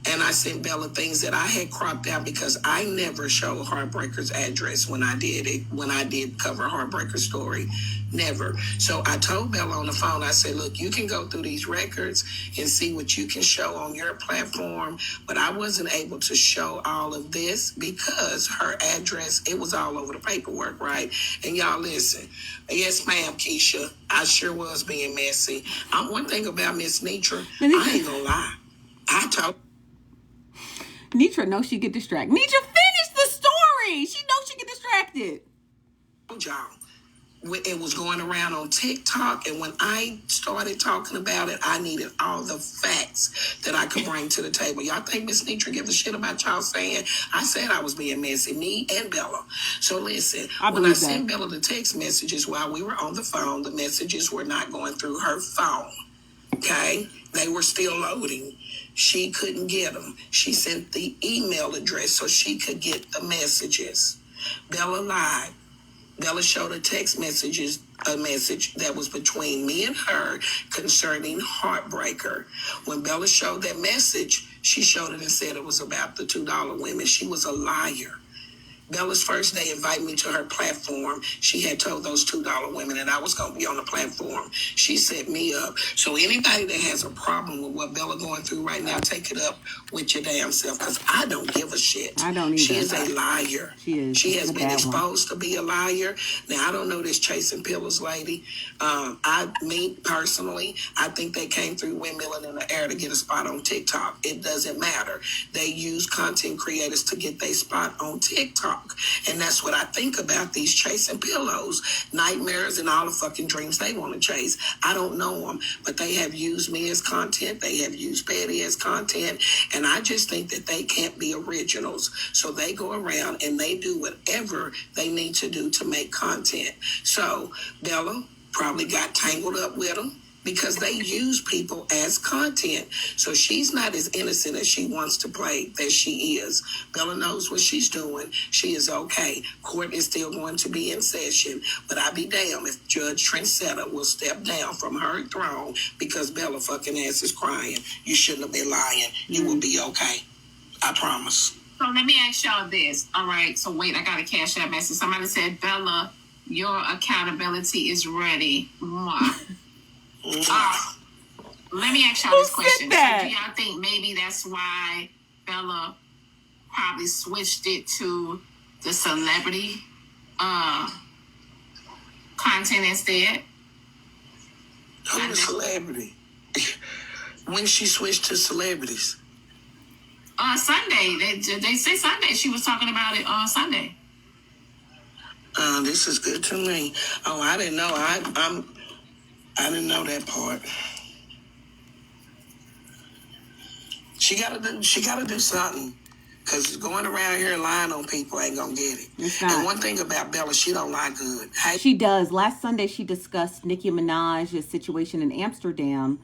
and I sent Bella things that I had cropped out because I never showed Heartbreaker's address when I did cover Heartbreaker's story. Never. So I told Bella on the phone, I said, look, you can go through these records and see what you can show on your platform, but I wasn't able to show all of this because her address, it was all over the paperwork, right? And y'all listen. Yes, ma'am, Keisha, I sure was being messy. One thing about Miss Nitra, I ain't gonna lie. I told Nitra knows she get distracted. Nitra, finish the story. She knows she get distracted. y'all, it was going around on TikTok, and when I started talking about it, I needed all the facts that I could bring to the table. Y'all think Miss Nitra gives a shit about y'all saying I said I was being messy, me and Bella. So listen, when I sent Bella the text messages while we were on the phone, the messages were not going through her phone. Okay? They were still loading. She couldn't get them. She sent the email address so she could get the messages. Bella lied. Bella showed a text message that was between me and her concerning Heartbreaker. When Bella showed that message, she showed it and said it was about the $2 women. She was a liar. Bella's first day invited me to her platform. She had told those $2 women that I was going to be on the platform. She set me up. So anybody that has a problem with what Bella going through right now, take it up with your damn self, because I don't give a shit. I don't either. She is a liar. She is. She has been exposed to be a liar. Now, I don't know this chasing pillows lady. Me personally, I think they came through windmilling in the air to get a spot on TikTok. It doesn't matter. They use content creators to get their spot on TikTok. And that's what I think about these chasing pillows, nightmares, and all the fucking dreams they want to chase. I don't know them, but they have used me as content. They have used Betty as content. And I just think that they can't be originals. So they go around and they do whatever they need to do to make content. So Bella probably got tangled up with them, because they use people as content. So she's not as innocent as she wants to play that she is. Bella knows what she's doing. She is okay. Court is still going to be in session, but I be damned if Judge Trendsetter will step down from her throne because Bella fucking ass is crying. You shouldn't have been lying. You will be okay. I promise. So let me ask y'all this. All right, so wait, I got a cash app message. Somebody said, Bella, your accountability is ready. Mwah. Let me ask y'all this question. So do y'all think maybe that's why Bella probably switched it to the celebrity content instead. Who was celebrity? When she switched to celebrities? Sunday. They say Sunday. She was talking about it on Sunday. This is good to me. Oh, I didn't know. I didn't know that part. She gotta do something. Because going around here lying on people ain't gonna get it. It's not. And one thing about Bella, she don't lie good. Hey, She does. Last Sunday, she discussed Nicki Minaj's situation in Amsterdam,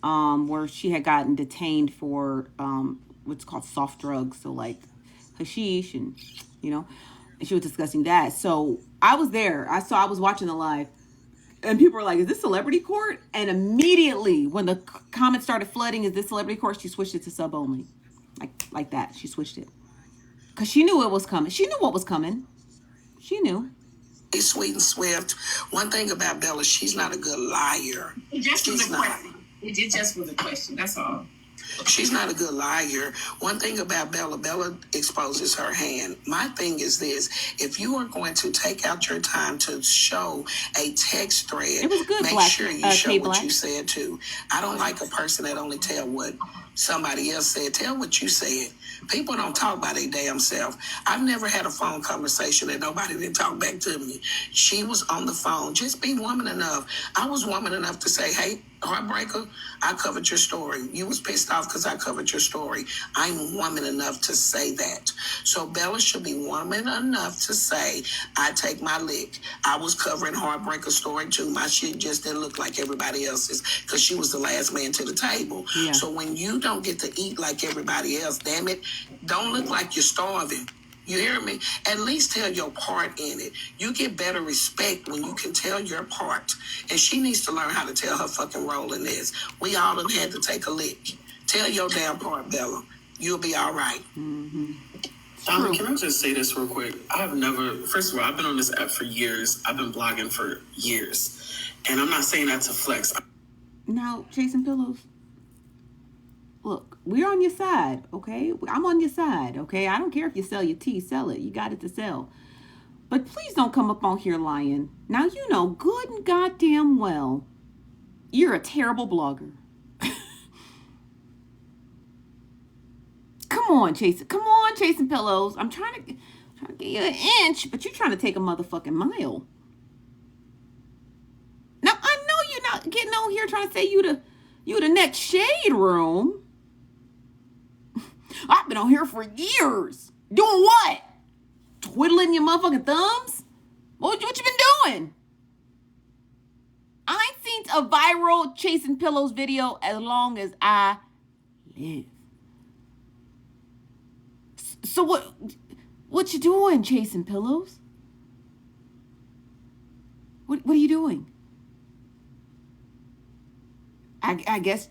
where she had gotten detained for what's called soft drugs, so like hashish, and and she was discussing that. So I was there. I was watching the live, and people were like, "Is this celebrity court?" And immediately, when the comments started flooding, "Is this celebrity court?" she switched it to sub only, like that. She switched it because she knew it was coming. She knew what was coming. She knew. Sweet and swift. One thing about Bella, she's not a good liar. It just was She's a question. It just was a question. That's all. She's not a good liar. One thing about Bella exposes her hand. My thing is this: if you are going to take out your time to show a text thread, It was good, make Black. sure you show K what Black. you said too. I don't like a person that only tell what somebody else said. Tell what you said. People don't talk by their damn self. I've never had a phone conversation that nobody didn't talk back to me. She was on the phone. Just be woman enough. I was woman enough to say, hey, Heartbreaker, I covered your story. You was pissed off because I covered your story. I'm woman enough to say that. So Bella should be woman enough to say, I take my lick. I was covering Heartbreaker's story too. My shit just didn't look like everybody else's because she was the last man to the table. Yeah. So when you don't get to eat like everybody else, damn it, don't look like you're starving. You hear me? At least tell your part in it. You get better respect when you can tell your part. And she needs to learn how to tell her fucking role in this. We all done had to take a lick. Tell your damn part, Bella. You'll be all right. Mm-hmm. Can I just say this real quick? First of all, I've been on this app for years. I've been blogging for years. And I'm not saying that to flex. Now, Chasing Pillows, look, we're on your side, okay? I'm on your side, okay? I don't care if you sell your tea, sell it. You got it to sell. But please don't come up on here lying. Now, you know good and goddamn well you're a terrible blogger. Come on, Chasing Pillows. I'm trying to get you an inch, but you're trying to take a motherfucking mile. Now, I know you're not getting on here trying to say you the next shade room. I've been on here for years. Doing what? Twiddling your motherfucking thumbs? What you been doing? I ain't seen a viral Chasing Pillows video as long as I live. So what you doing, Chasing Pillows? What are you doing? I guess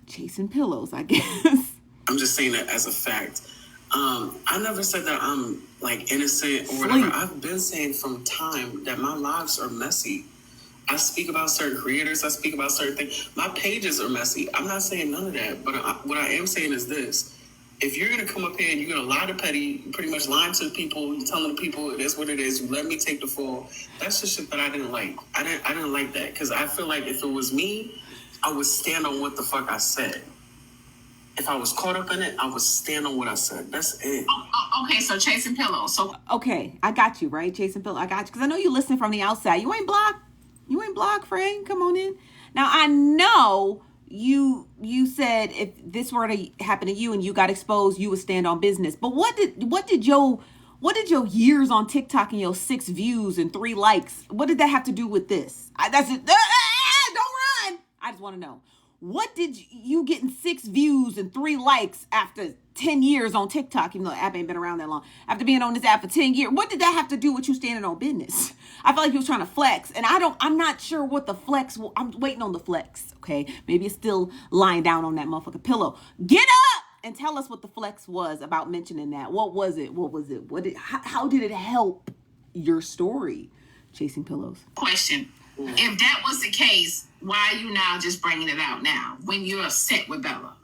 Chasing Pillows, I guess. I'm just saying that as a fact. I never said that I'm like innocent or whatever. I've been saying from time that my lives are messy. I speak about certain creators. I speak about certain things. My pages are messy. I'm not saying none of that. But what I am saying is this. If you're going to come up here and you're going to lie to Petty, pretty much lying to the people, telling the people it is what it is, let me take the fall. That's the shit that I didn't like. I didn't like that because I feel like if it was me, I would stand on what the fuck I said. If I was caught up in it, I would stand on what I said. That's it. Okay, so Chasing Pillows. So Okay, I got you, right? Chasing Pillows, I got you. Because I know you listening from the outside. You ain't blocked, Frank. Come on in. Now, I know you said if this were to happen to you and you got exposed, you would stand on business. But what did your years on TikTok and your 6 views and 3 likes, what did that have to do with this? That's it. Don't run. I just want to know. What did you getting 6 views and 3 likes after 10 years on TikTok, even though the app ain't been around that long, after being on this app for 10 years, what did that have to do with you standing on business? I felt like he was trying to flex, and I'm not sure what the flex, I'm waiting on the flex, okay? Maybe it's still lying down on that motherfucking pillow. Get up and tell us what the flex was about mentioning that. What was it? How did it help your story, Chasing Pillows? question. If that was the case, why are you now just bringing it out now when you're upset with Bella?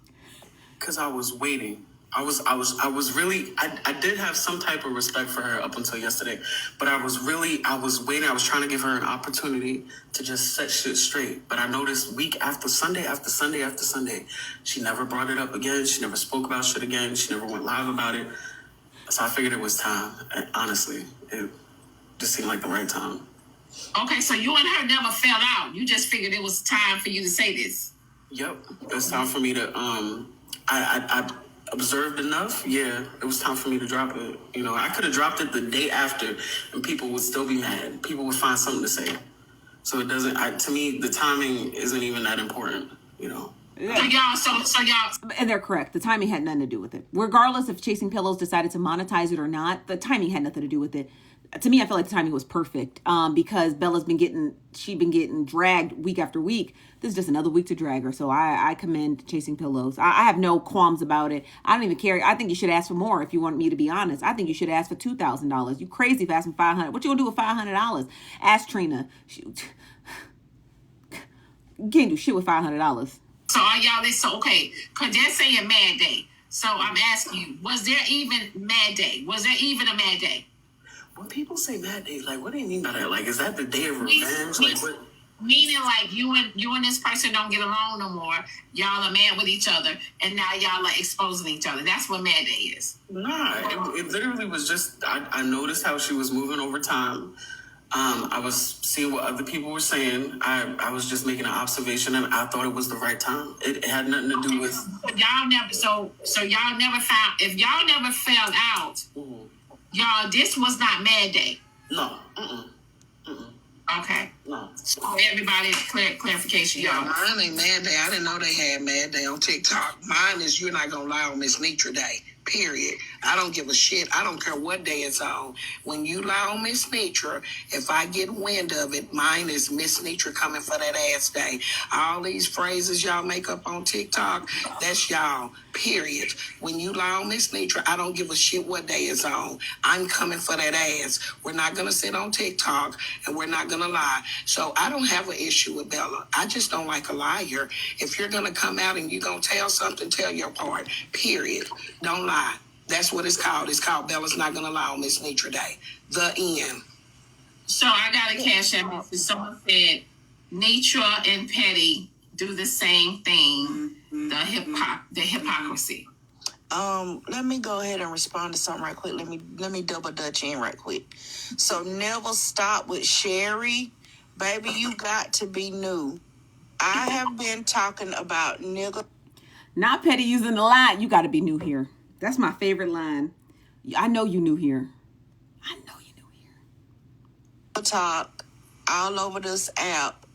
Because I was waiting. I was really, I did have some type of respect for her up until yesterday, but I was waiting. I was trying to give her an opportunity to just set shit straight. But I noticed week after Sunday, after Sunday, after Sunday, she never brought it up again. She never spoke about shit again. She never went live about it. So I figured it was time. And honestly, it just seemed like the right time. Okay, so you and her never fell out. You just figured it was time for you to say this. Yep, it was time for me to. I observed enough. Yeah, it was time for me to drop it. You know, I could have dropped it the day after, and people would still be mad. People would find something to say. So it doesn't. To me, the timing isn't even that important. You know. Yeah. So y'all. And they're correct. The timing had nothing to do with it. Regardless if Chasing Pillows decided to monetize it or not, the timing had nothing to do with it. To me, I feel like the timing was perfect because Bella's been getting dragged week after week. This is just another week to drag her. So I commend Chasing Pillows. I have no qualms about it. I don't even care. I think you should ask for more if you want me to be honest. I think you should ask for $2,000. You crazy for asking $500. What you gonna do with $500? Ask Trina. Shoot. You can't do shit with $500. So are y'all this? So okay, because they're saying Mad Day. So I'm asking you, was there even Mad Day? Was there even a Mad Day? When people say Mad Day, like, what do you mean by that? Like, is that the day of revenge? Like, what? Meaning, like, you and this person don't get along no more. Y'all are mad with each other, and now y'all are exposing each other. That's what Mad Day is. Nah, it literally was just, I noticed how she was moving over time. I was seeing what other people were saying. I was just making an observation, and I thought it was the right time. It had nothing to do with. Y'all never. So y'all never found. If y'all never fell out, y'all, this was not Mad Day. No. Okay. No. So everybody, clarification, y'all. Mine ain't Mad Day. I didn't know they had Mad Day on TikTok. Mine is You're Not Gonna Lie on Miss Nitra Day. Period. I don't give a shit. I don't care what day it's on. When you lie on Miss Nitra, if I get wind of it, mine is Miss Nitra coming for that ass day. All these phrases y'all make up on TikTok, that's y'all. Period. When you lie on Miss Nitra, I don't give a shit what day it's on. I'm coming for that ass. We're not gonna sit on TikTok and we're not gonna lie. So I don't have an issue with Bella. I just don't like a liar. If you're gonna come out and you're gonna tell something, tell your part. Period. Don't lie. That's what it's called. It's called Bella's Not Gonna Lie on Miss Nitra Day. The end. So I got a cash app message. Someone said Nitra and Petty do the same thing. The hypocrisy. Let me go ahead and respond to something right quick. Let me double dutch in right quick. So never stop with Sherry. Baby, you got to be new. I have been talking about nigga. Not Petty using the line. You got to be new here. That's my favorite line. I know you new here. I know you new here. Talk all over this app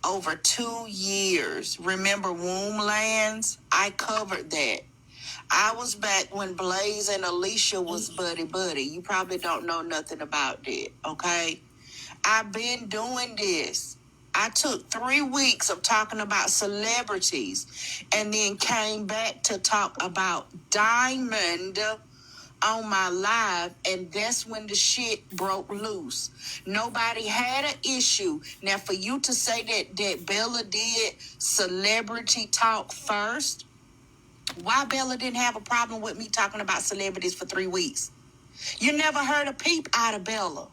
over 2 years. Remember Womblands? I covered that. I was back when Blaze and Alicia was buddy. You probably don't know nothing about that, okay? I've been doing this. I took 3 weeks of talking about celebrities and then came back to talk about Diamond on my live, and that's when the shit broke loose. Nobody had an issue. Now, for you to say that Bella did celebrity talk first, why Bella didn't have a problem with me talking about celebrities for 3 weeks? You never heard a peep out of Bella.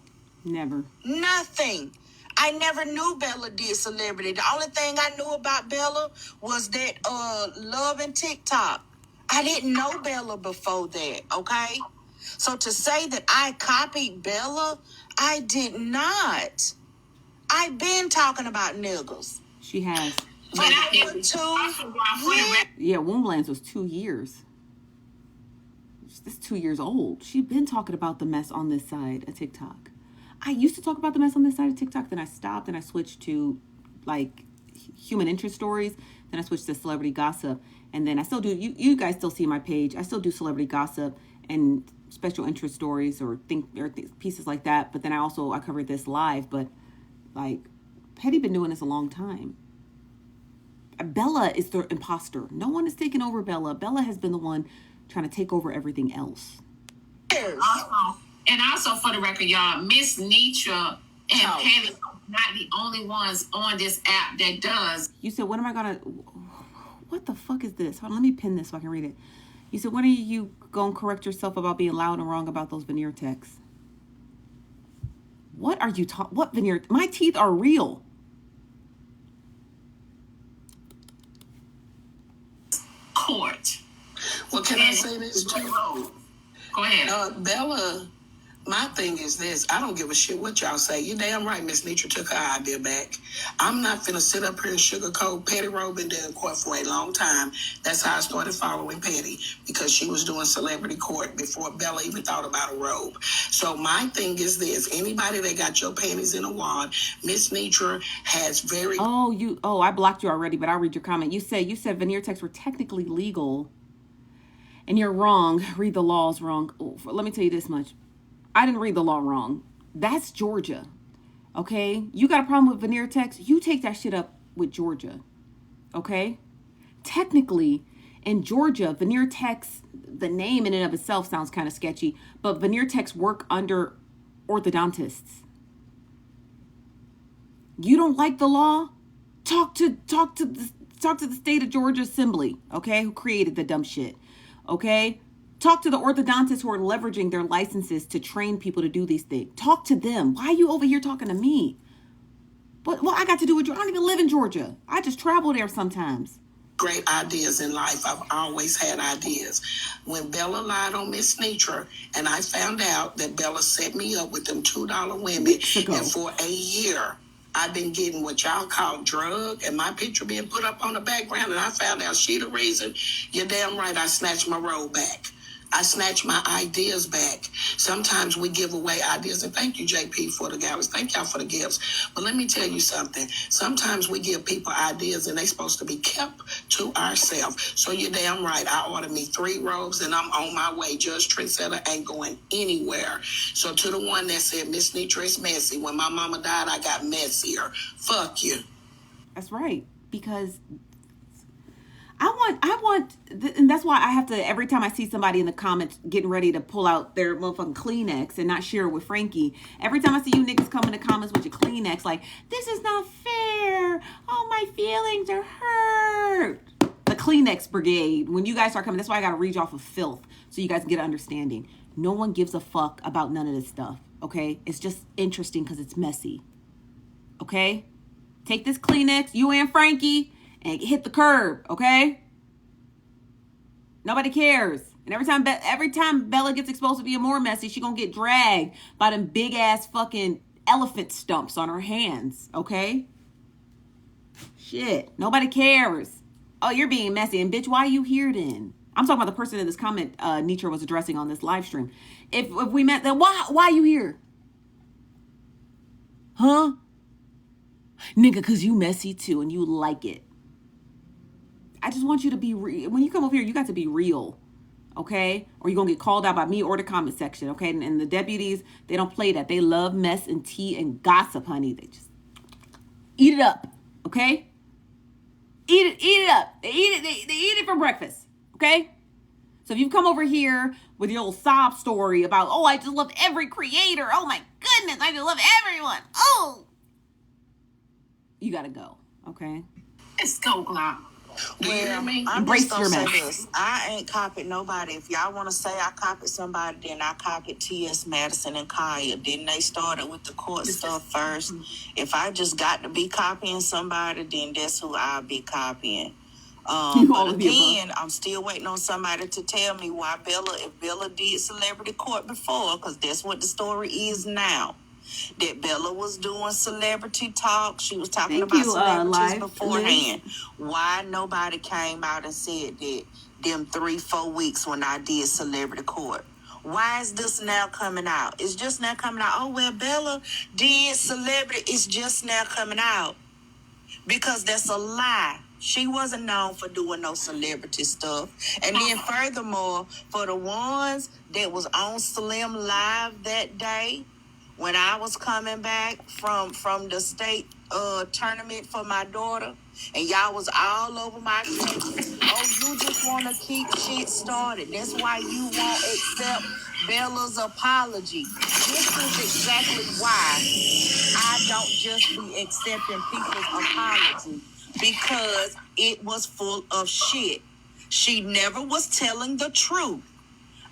Never. Nothing. I never knew Bella did celebrity. The only thing I knew about Bella was that Love and TikTok. I didn't know Bella before that, okay? So to say that I copied Bella, I did not. I've been talking about niggas. She has. But Yeah, Womblands was 2 years. That's 2 years old. She's been talking about the mess on this side of TikTok. I used to talk about the mess on this side of TikTok, then I stopped and I switched to like human interest stories. Then I switched to celebrity gossip. And then I still do, you guys still see my page. I still do celebrity gossip and special interest stories or pieces like that. But then I covered this live. But like, Petty been doing this a long time. Bella is the imposter. No one is taking over Bella. Bella has been the one trying to take over everything else. And also for the record, y'all, Miss Nitra and Petty are not the only ones on this app that does. You said, what the fuck is this? Hold on, let me pin this so I can read it. You said, when are you going to correct yourself about being loud and wrong about those veneer texts? What are you talking? What veneer? My teeth are real. Court. Well, can I say this too? Go ahead. Bella, my thing is this. I don't give a shit what y'all say. You damn right Miss Nitra took her idea back. I'm not finna sit up here and sugarcoat. Patty Rowe been doing court for a long time. That's how I started following Patty, because she was doing celebrity court before Bella even thought about a robe. So my thing is this. Anybody that got your panties in a wad, Miss Nitra has very... Oh, I blocked you already, but I'll read your comment. You said veneer texts were technically legal, and you're wrong. Read the laws wrong. Let me tell you this much. I didn't read the law wrong. That's Georgia. Okay? You got a problem with veneer text? You take that shit up with Georgia. Okay? Technically, in Georgia, veneer text, the name in and of itself sounds kind of sketchy, but veneer texts work under orthodontists. You don't like the law? Talk to the state of Georgia Assembly, okay, who created the dumb shit. Okay? Talk to the orthodontists who are leveraging their licenses to train people to do these things. Talk to them. Why are you over here talking to me? What I got to do with Georgia? I don't even live in Georgia. I just travel there sometimes. Great ideas in life. I've always had ideas. When Bella lied on Miss Nitra, and I found out that Bella set me up with them $2 women, and for a year, I've been getting what y'all call drug, and my picture being put up on the background, and I found out she the reason. You're damn right I snatched my robe back. I snatch my ideas back. Sometimes we give away ideas, and thank you, JP, for the galleries. Thank y'all for the gifts. But let me tell you something. Sometimes we give people ideas, and they're supposed to be kept to ourselves. So you're damn right. I ordered me 3 robes, and I'm on my way. Judge Trendsetter ain't going anywhere. So to the one that said, Miss Nitra is messy. When my mama died, I got messier. Fuck you. That's right. Because I want, and that's why I have to, every time I see somebody in the comments getting ready to pull out their motherfucking Kleenex and not share it with Frankie, every time I see you niggas come in the comments with your Kleenex, like, this is not fair. Oh, my feelings are hurt. The Kleenex brigade, when you guys start coming, that's why I got to read you off of filth so you guys can get an understanding. No one gives a fuck about none of this stuff, okay? It's just interesting because it's messy, okay? Take this Kleenex, you and Frankie, and hit the curb, okay? Nobody cares. And every time Bella gets exposed to being more messy, she gonna get dragged by them big ass fucking elephant stumps on her hands, okay? Shit, nobody cares. Oh, you're being messy, and bitch, why are you here then? I'm talking about the person in this comment Nitra was addressing on this live stream. If we met, then why are you here? Huh? Nigga, cause you messy too, and you like it. I just want you to be real. When you come over here, you got to be real, okay? Or you're going to get called out by me or the comment section, okay? And the deputies, they don't play that. They love mess and tea and gossip, honey. They just eat it up, okay? Eat it up. They eat it for breakfast, okay? So if you come over here with your little sob story about, oh, I just love every creator. Oh, my goodness, I just love everyone. Oh, you got to go, okay? Let's go, Glock. Well, I'm just gonna say this. I ain't copied nobody. If y'all want to say I copied somebody, then I copied T.S. Madison and Kaya. Didn't they start it with the court stuff first? If I just got to be copying somebody, then that's who I'll be copying. But again, I'm still waiting on somebody to tell me why if Bella did celebrity court before, because that's what the story is now. That Bella was doing celebrity talk. She was talking about celebrities beforehand. Why nobody came out and said that them 3-4 weeks when I did celebrity court? Why is this now coming out? It's just now coming out. Oh, well, Bella did celebrity. It's just now coming out. Because that's a lie. She wasn't known for doing no celebrity stuff. And then furthermore, for the ones that was on Slim Live that day, when I was coming back from the state tournament for my daughter, and y'all was all over my case. Oh, you just want to keep shit started. That's why you won't accept Bella's apology. This is exactly why I don't just be accepting people's apology, because it was full of shit. She never was telling the truth.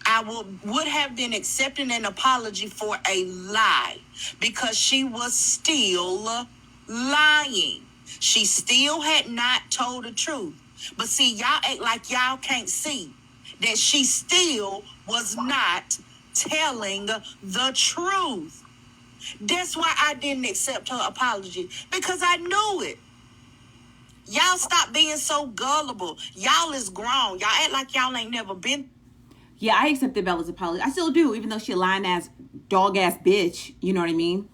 I would have been accepting an apology for a lie because she was still lying. She still had not told the truth. But see, y'all act like y'all can't see that she still was not telling the truth. That's why I didn't accept her apology, because I knew it. Y'all stop being so gullible. Y'all is grown. Y'all act like y'all ain't never been. Yeah, I accepted Bella's apology. I still do, even though she a lying ass, dog ass bitch. You know what I mean?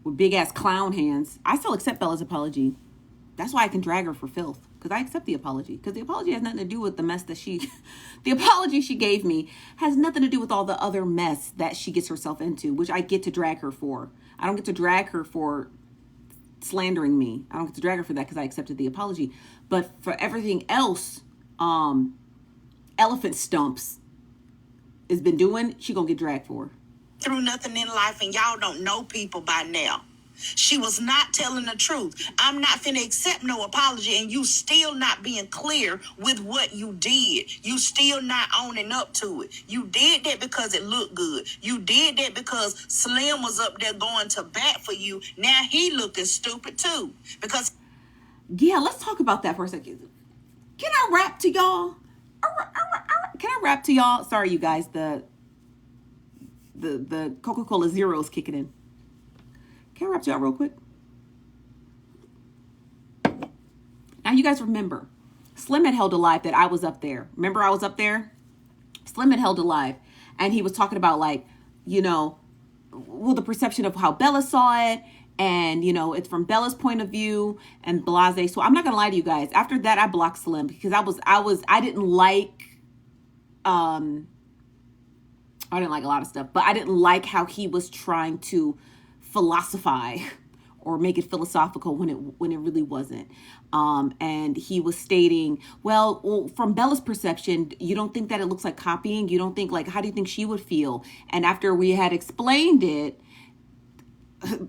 With big ass clown hands. I still accept Bella's apology. That's why I can drag her for filth. Because I accept the apology. Because the apology has nothing to do with the mess that she... The apology she gave me has nothing to do with all the other mess that she gets herself into, which I get to drag her for. I don't get to drag her for slandering me. I don't get to drag her for that because I accepted the apology. But for everything else, elephant stumps has been doing, she gonna get dragged for. Through nothing in life, and y'all don't know people by now. She was not telling the truth. I'm not finna accept no apology, and you still not being clear with what you did. You still not owning up to it. You did that because it looked good. You did that because Slim was up there going to bat for you. Now he looking stupid too. Because Yeah, let's talk about that for a second. Can I rap to y'all? Can I rap to y'all? Sorry, you guys. The Coca-Cola Zero is kicking in. Can I rap to y'all real quick? Now, you guys remember, Slim had held alive that I was up there. Remember I was up there? Slim had held alive. And he was talking about, like, you know, well, the perception of how Bella saw it. And, you know, it's from Bella's point of view and blase. So I'm not going to lie to you guys. After that, I blocked Slim because I didn't like, I didn't like a lot of stuff, but I didn't like how he was trying to philosophize or make it philosophical when it really wasn't. And he was stating, well, from Bella's perception, you don't think that it looks like copying? You don't think, like, how do you think she would feel? And after we had explained it,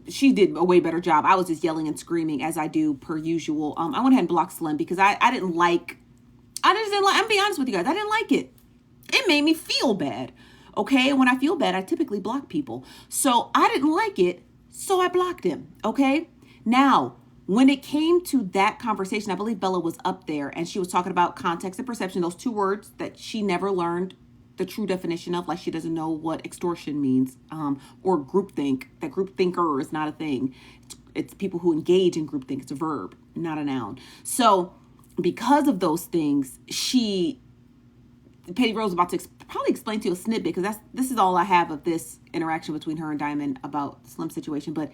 she did a way better job. I was just yelling and screaming as I do per usual. I went ahead and blocked Slim because I just didn't like, I'm being honest with you guys. I didn't like it. It made me feel bad. Okay. And when I feel bad, I typically block people. So I didn't like it. So I blocked him. Okay. Now, when it came to that conversation, I believe Bella was up there and she was talking about context and perception, those two words that she never learned the true definition of, like she doesn't know what extortion means, or groupthink. That groupthinker is not a thing. It's people who engage in groupthink. It's a verb, not a noun. So because of those things, Petty Rose was about to probably explain to you a snippet, because this is all I have of this interaction between her and Diamond about the Slim situation. But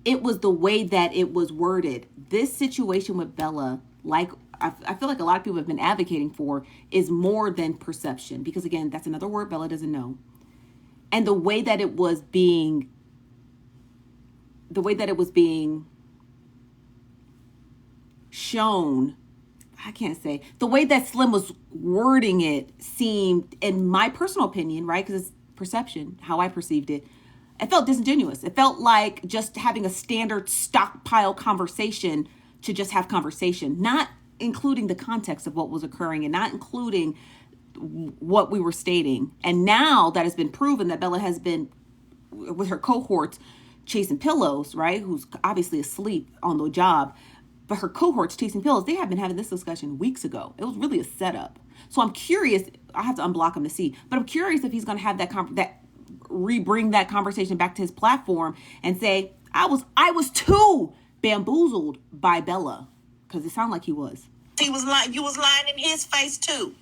it was the way that it was worded. This situation with Bella, like I feel like a lot of people have been advocating for, is more than perception. Because again, that's another word Bella doesn't know. And the way that it was being shown, I can't say, the way that Slim was wording it seemed, in my personal opinion, right, because it's perception, how I perceived it, it felt disingenuous. It felt like just having a standard stockpile conversation to just have conversation, not including the context of what was occurring and not including what we were stating. And now that has been proven that Bella has been with her cohorts chasing pillows, right? Who's obviously asleep on the job, but her cohorts chasing pillows, they have been having this discussion weeks ago. It was really a setup. So I'm curious, I have to unblock him to see, but I'm curious if he's going to have bring that conversation back to his platform and say, I was too bamboozled by Bella. Because it sounded like he was. He was lying. You was lying in his face too.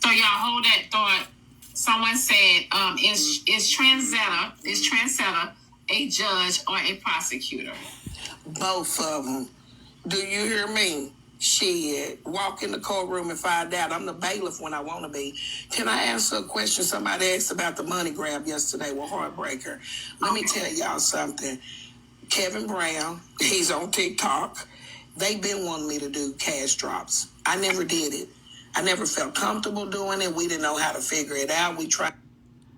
So y'all hold that thought. Someone said, is Trendsetter a judge or a prosecutor? Both of them. Do you hear me? Shit. Walk in the courtroom and find out. I'm the bailiff when I want to be. Can I answer a question somebody asked about the money grab yesterday with Heartbreaker? Let me tell y'all something. Kevin Brown, he's on TikTok. They've been wanting me to do cash drops. I never did it. I never felt comfortable doing it. We didn't know how to figure it out. We tried.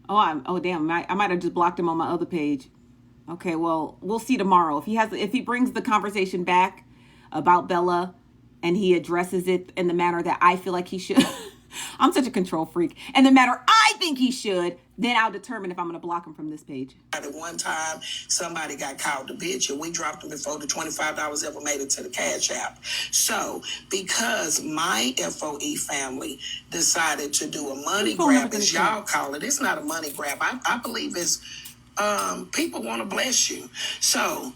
Oh, damn. I might have just blocked him on my other page. Okay, well, we'll see tomorrow. If he brings the conversation back about Bella and he addresses it in the manner that I feel like he should. I'm such a control freak. And the manner I think he should, then I'll determine if I'm going to block him from this page. At one time, somebody got called a bitch, and we dropped them before the $25 ever made it to the Cash App. So, because my FOE family decided to do a money grab, as y'all call it, it's not a money grab. I believe it's people want to bless you. So,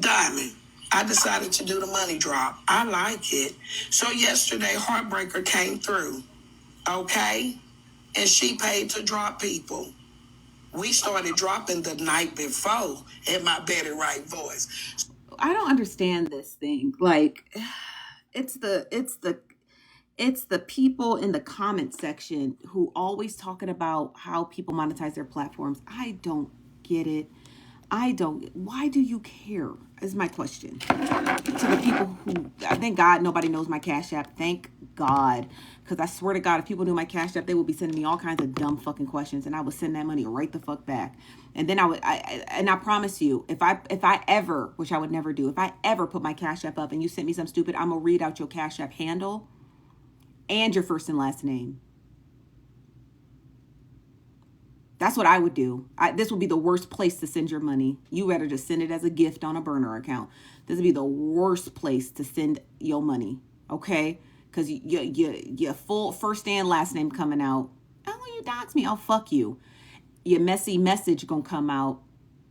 Diamond, I decided to do the money drop. I like it. So yesterday, Heartbreaker came through, okay? And she paid to drop people. We started dropping the night before in my Betty Wright voice. I don't understand this thing. Like, it's the people in the comment section who always talking about how people monetize their platforms. I don't get it. Why do you care? Is my question. To the people who, thank God nobody knows my Cash App. Thank God. Because I swear to God, if people knew my Cash App, they would be sending me all kinds of dumb fucking questions, and I would send that money right the fuck back. And then I promise you, if I ever, which I would never do, if I ever put my Cash App up and you sent me some stupid, I'm gonna read out your Cash App handle and your first and last name. That's what I would do. This would be the worst place to send your money. You better just send it as a gift on a burner account. This would be the worst place to send your money, okay? Because your full first and last name coming out. Oh, you dox me. Oh, fuck you. Your messy message gonna come out,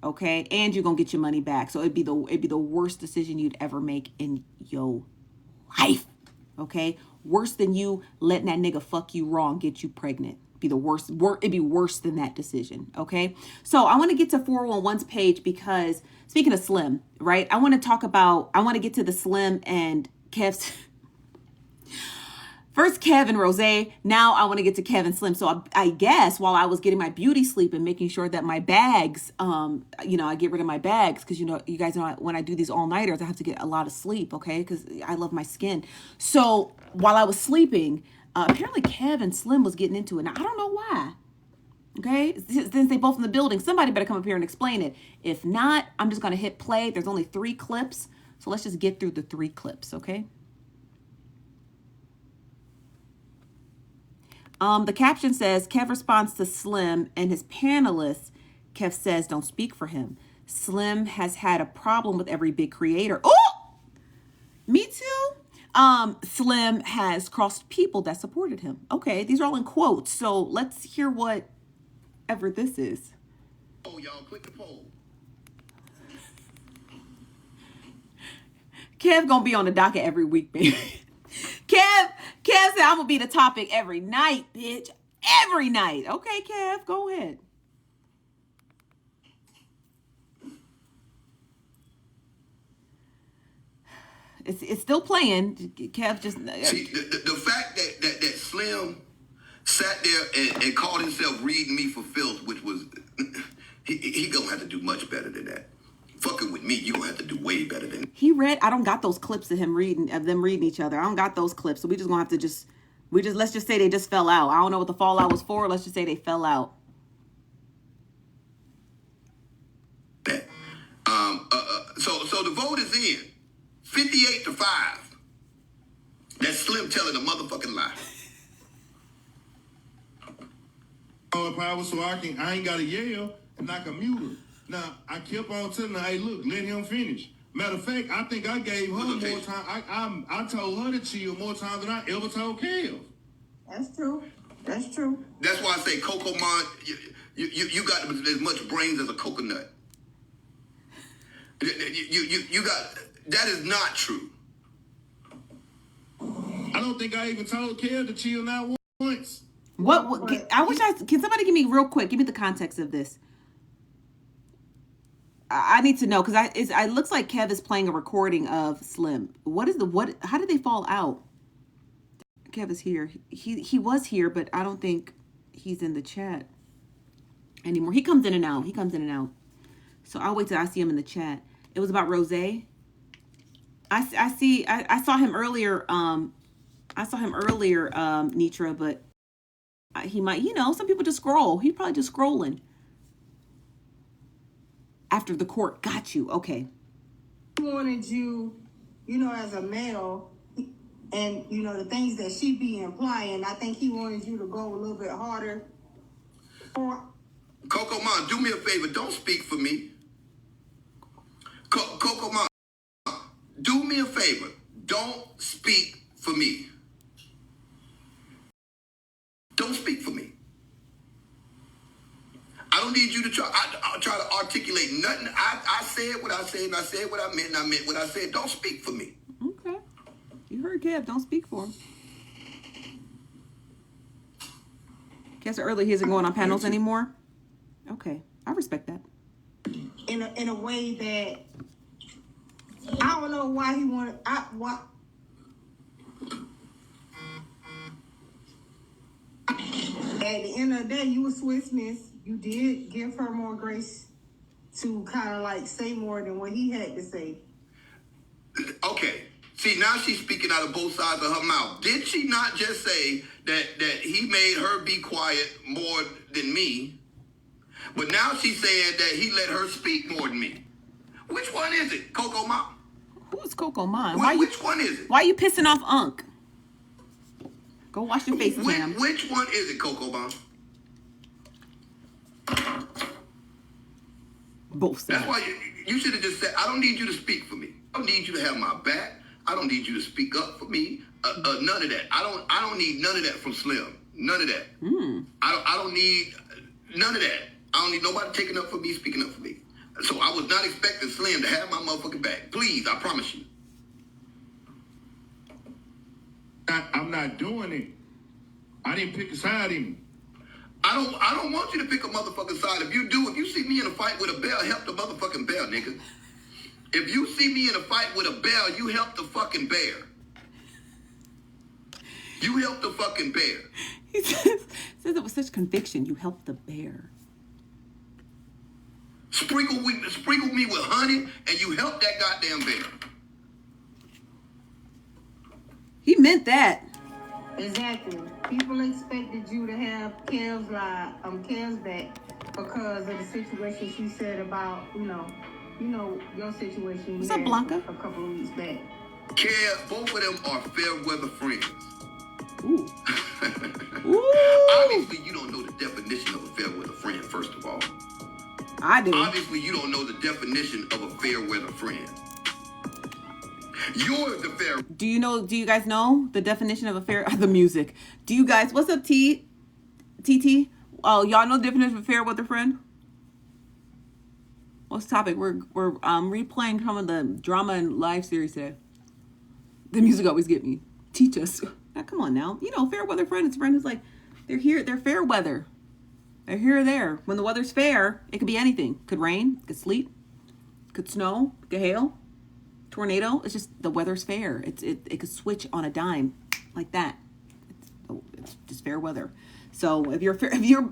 okay? And you're gonna get your money back. So it'd be the worst decision you'd ever make in your life, okay? Worse than you letting that nigga fuck you raw and get you pregnant. Be the worst. It'd be worse than that decision. Okay. So I want to get to 411's page because speaking of Slim, right? I want to get to the Slim and Kev's. First Kev and Rose. Now I want to get to Kev and Slim. So I guess while I was getting my beauty sleep and making sure that my bags, I get rid of my bags because, you guys know when I do these all-nighters, I have to get a lot of sleep, okay? Because I love my skin. So while I was sleeping, apparently Kev and Slim was getting into it. Now, I don't know why. Okay? Since they both in the building, somebody better come up here and explain it. If not, I'm just going to hit play. There's only 3 clips. So let's just get through the 3 clips, okay? The caption says, Kev responds to Slim and his panelists. Kev says, don't speak for him. Slim has had a problem with every big creator. Oh, me too. Slim has crossed people that supported him. Okay, these are all in quotes. So let's hear whatever this is. Oh, y'all, click the poll. Kev gonna be on the docket every week, baby. Kev said I'm gonna be the topic every night, bitch. Every night. Okay, Kev, go ahead. It's still playing. Kev just see the fact that Slim sat there and called himself reading me for filth, which was he gonna have to do much better than that. Fucking with me, you gonna have to do way better than that. He read. I don't got those clips of them reading each other. I don't got those clips, so we just gonna have to let's just say they just fell out. I don't know what the fallout was for. Let's just say they fell out. That so the vote is in 58-5. That's Slim telling a motherfucking lie. All power, so I ain't got to yell and I can mute her. Now I kept on telling her, hey, look, let him finish. Matter of fact, I think I gave her more time. I told her to chill more times than I ever told Kev. That's true. That's true. That's why I say Coco Mon, you got as much brains as a coconut. You got, that is not true. I don't think I even told Kev to chill now once. Can somebody give me real quick, give me the context of this. I need to know because it looks like Kev is playing a recording of Slim. How did they fall out? Kev is here. He was here, but I don't think he's in the chat anymore. He comes in and out. So I'll wait till I see him in the chat. It was about Rose. I saw him earlier. Nitra, but he might, some people just scroll. He's probably just scrolling. After the court got you. Okay. He wanted you, as a male, and you know the things that she be implying. I think he wanted you to go a little bit harder. Coco Mom, do me a favor. Don't speak for me. Coco Mom, do me a favor. Don't speak for me. Don't speak for me. I don't need you to try to articulate nothing. I said what I said, and I said what I meant, and I meant what I said. Don't speak for me. Okay. You heard Kev. Don't speak for him. Guess earlier he isn't going on panels anymore. Okay. I respect that. In a way that I don't know why he wanted. At the end of the day, you were Swiss Miss. You did give her more grace to kind of like say more than what he had to say. Okay. See, now she's speaking out of both sides of her mouth. Did she not just say that he made her be quiet more than me? But now she's saying that he let her speak more than me. Which one is it, Coco Mom? Who's Coco Mom? Which one is it? Why are you pissing off Unc? Go wash your face, Cam. Which one is it, Coco Mom? Both sides. That's why you should have just said, I don't need you to speak for me. I don't need you to have my back. I don't need you to speak up for me. None of that. I don't need none of that from Slim. None of that. I don't need none of that. I don't need nobody taking up for me, speaking up for me. So I was not expecting Slim to have my motherfucking back. Please, I promise you. I'm not doing it. I didn't pick a side in. I don't want you to pick a motherfucking side. If you see me in a fight with a bear, help the motherfucking bear, nigga. If you see me in a fight with a bear, you help the fucking bear. You help the fucking bear. He says it with such conviction. You help the bear. Sprinkle me with honey, and you help that goddamn bear. He meant that. Exactly. People expected you to have Kev's back because of the situation she said about, you know your situation. What's up, Blanca? A couple of weeks back. Kev, both of them are fair weather friends. Ooh. Ooh. Obviously, you don't know the definition of a fair weather friend, first of all. I do. Obviously, you don't know the definition of a fair weather friend. You're the fair. Do you guys know the definition of a fair, the music? Do you guys, what's up, TT? Oh, y'all know the definition of a fair weather friend? What's the topic? We're replaying some of the drama and live series today. The music always get me. Teach us. Now, come on now. Fair weather friend is a friend who's like, they're fair weather. They're here or there. When the weather's fair, it could be anything. Could rain, could sleet, could snow, could hail, tornado. It's just the weather's fair. It could switch on a dime like that. It's just fair weather. So if you're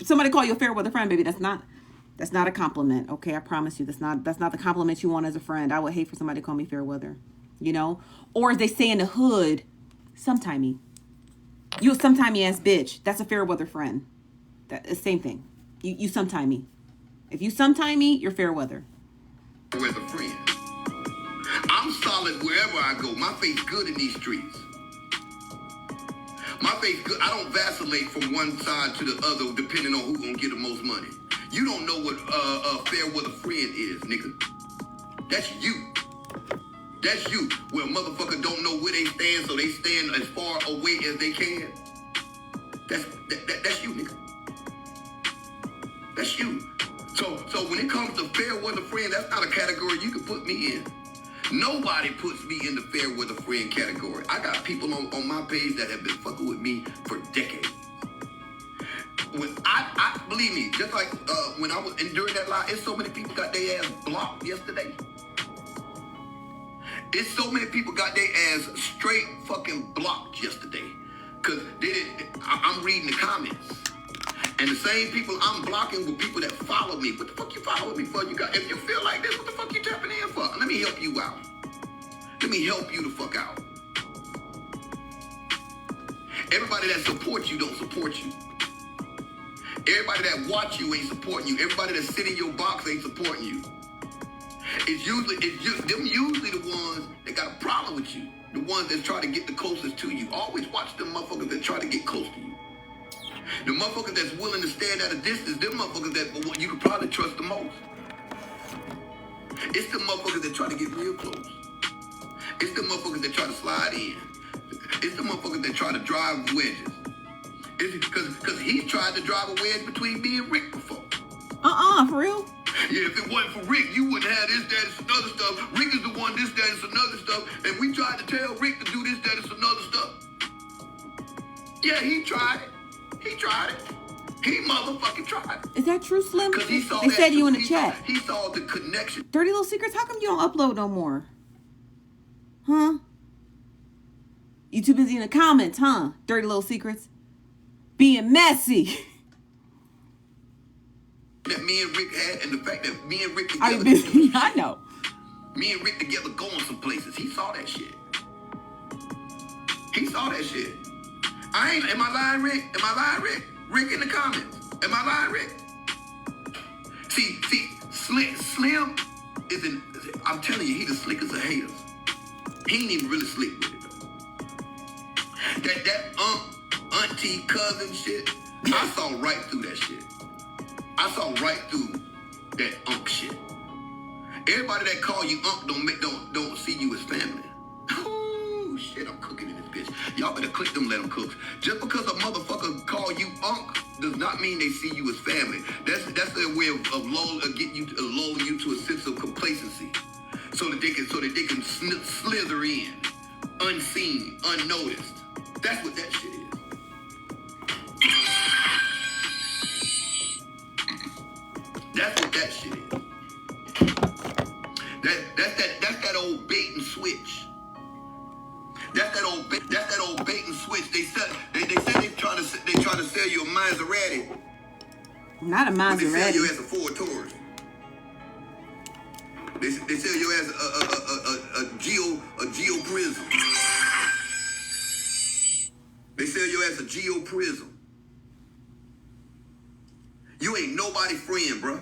somebody call you a fair weather friend, baby, that's not a compliment. Okay, I promise you, that's not the compliment you want as a friend. I would hate for somebody to call me fair weather, or as they say in the hood, sometimey. You a sometimey ass bitch. That's a fair weather friend. That's the same thing. You sometimey. If you sometimey, you're fair weather. Weather friend. I'm solid wherever I go. My face good in these streets. My face good. I don't vacillate from one side to the other depending on who's gonna get the most money. You don't know what a fair weather friend is, nigga. That's you. That's you. Where a motherfucker don't know where they stand, so they stand as far away as they can. That's you, nigga. That's you. So when it comes to fair weather friend, that's not a category you can put me in. Nobody puts me in the fair weather friend category. I got people on my page that have been fucking with me for decades. When I believe me, just like when I was during that live, it's so many people got their ass blocked yesterday. It's so many people got their ass straight fucking blocked yesterday. Cause they didn't. I'm reading the comments. And the same people I'm blocking were people that follow me. What the fuck you following me for? If you feel like this, what the fuck you tapping in for? Let me help you out. Let me help you the fuck out. Everybody that supports you don't support you. Everybody that watch you ain't supporting you. Everybody that sit in your box ain't supporting you. It's usually the ones that got a problem with you. The ones that try to get the closest to you. Always watch them motherfuckers that try to get close to you. The motherfuckers that's willing to stand at a distance, them motherfuckers that you can probably trust the most. It's the motherfuckers that try to get real close. It's the motherfuckers that try to slide in. It's the motherfuckers that try to drive wedges. Because he tried to drive a wedge between me and Rick before. For real? Yeah, if it wasn't for Rick, you wouldn't have this, that, and some other stuff. Rick is the one, this, that, and some other stuff. And we tried to tell Rick to do this, that, and some other stuff. Yeah, he tried it. He tried it. He motherfucking tried it. Is that true, Slim? Because he saw they said you in the chat. He saw the connection. Dirty Little Secrets, how come you don't upload no more? Huh? You too busy in the comments, huh? Dirty Little Secrets. Being messy. That me and Rick had, and the fact that me and Rick Are together. you busy? I know. Me and Rick together going some places. He saw that shit. He saw that shit. Am I lying, Rick? Am I lying, Rick? Rick in the comments. Am I lying, Rick? See, Slim isn't, I'm telling you, he the slickest of haters. He ain't even really slick with it, though. That auntie, cousin shit, I saw right through that shit. I saw right through that shit. Everybody that call you don't see you as family. Oh shit, I'm cooking in this bitch. Y'all better click them, let them cook. Just because a motherfucker call you does not mean they see you as family. That's their way of lulling you to a sense of complacency, so that they can slither in, unseen, unnoticed. That's what that shit is. That's what that shit is. That's that old bait and switch. That's that old bait and switch. They said they trying to sell you a Maserati. Not a Maserati. They sell you as a Ford Taurus. They sell you as a Geo Prism. They sell you as a Geo Prism. You ain't nobody friend, bro.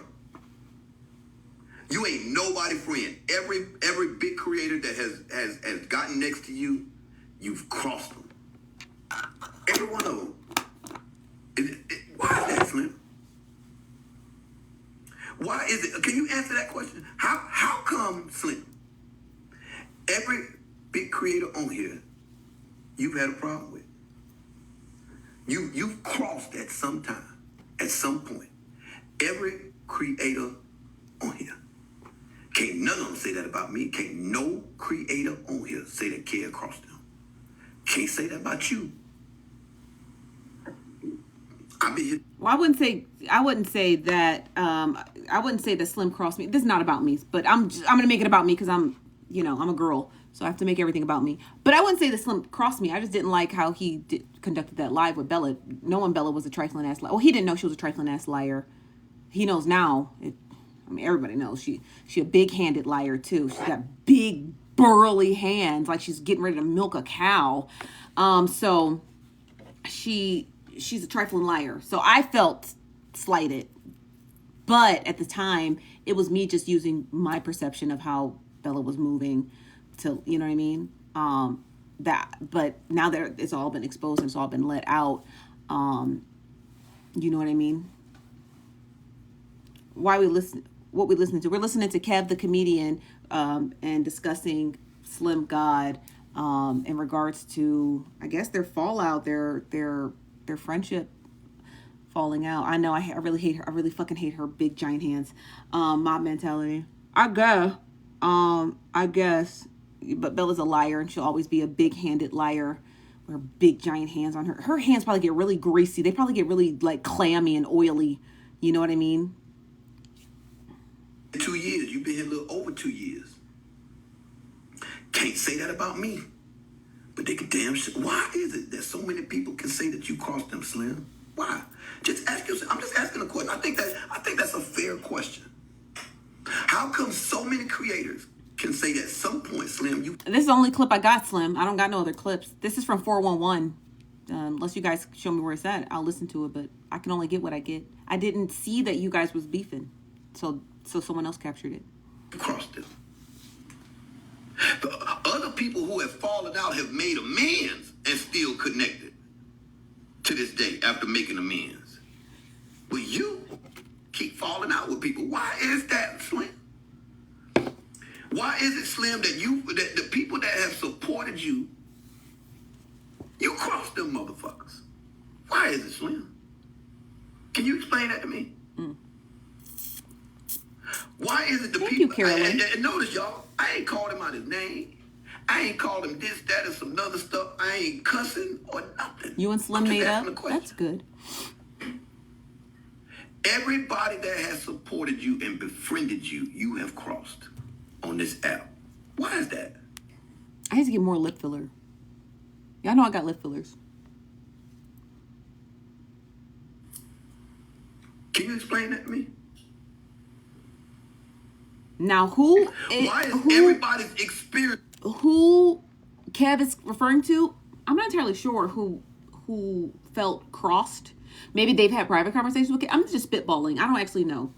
You ain't nobody friend. Every big creator that has gotten next to you, you've crossed them. Every one of them. Why is that, Slim? Why is it? Can you answer that question? How come, Slim? Every big creator on here, you've had a problem with. You've crossed at some time, at some point. Every creator on here. Can't none of them say that about me. Can't no creator on here say that K across them. Can't say that about you. Well, I wouldn't say that. I wouldn't say that Slim crossed me. This is not about me, but I'm gonna make it about me because I'm a girl, so I have to make everything about me. But I wouldn't say that Slim crossed me. I just didn't like how he conducted that live with Bella, knowing Bella was a trifling ass liar. Well, he didn't know she was a trifling ass liar. He knows now. Everybody knows she a big-handed liar too. She's got big burly hands, like she's getting ready to milk a cow. So she's a trifling liar. So I felt slighted, but at the time it was me just using my perception of how Bella was moving to, you know what I mean? But now that it's all been exposed and it's all been let out, you know what I mean? What we listening to? We're listening to Kev the comedian and discussing Slim God in regards to, I guess, their fallout, their friendship falling out. I know I really hate her. I really fucking hate her big giant hands. Mob mentality. I guess. But Bella's a liar and she'll always be a big-handed liar with her big giant hands on her. Her hands probably get really greasy. They probably get really like clammy and oily. You know what I mean? 2 years. You've been here a little over 2 years. Can't say that about me. But they can damn shit. Why is it that so many people can say that you crossed them, Slim? Why? Just ask yourself. I'm just asking a question. I think that's a fair question. How come so many creators can say that at some point, Slim, you... This is the only clip I got, Slim. I don't got no other clips. This is from 411. Unless you guys show me where it's at, I'll listen to it, but I can only get what I get. I didn't see that you guys was beefing. So someone else captured it. Crossed it. The other people who have fallen out have made amends and still connected to this day after making amends. But you keep falling out with people. Why is that, Slim? Why is it, Slim, that the people that have supported you, you cross them motherfuckers? Why is it, Slim? Can you explain that to me? Why is it the Thank people? you, Carolyn. And notice, y'all, I ain't called him out his name. I ain't called him this, that, and some other stuff. I ain't cussing or nothing. You and Slim I'm just made asking up? a question. That's good. Everybody that has supported you and befriended you, you have crossed on this app. Why is that? I need to get more lip filler. Y'all know I got lip fillers. Can you explain that to me? Now, Why is everybody's experience? who Kev is referring to? I'm not entirely sure who felt crossed. Maybe they've had private conversations with Kev. I'm just spitballing. I don't actually know.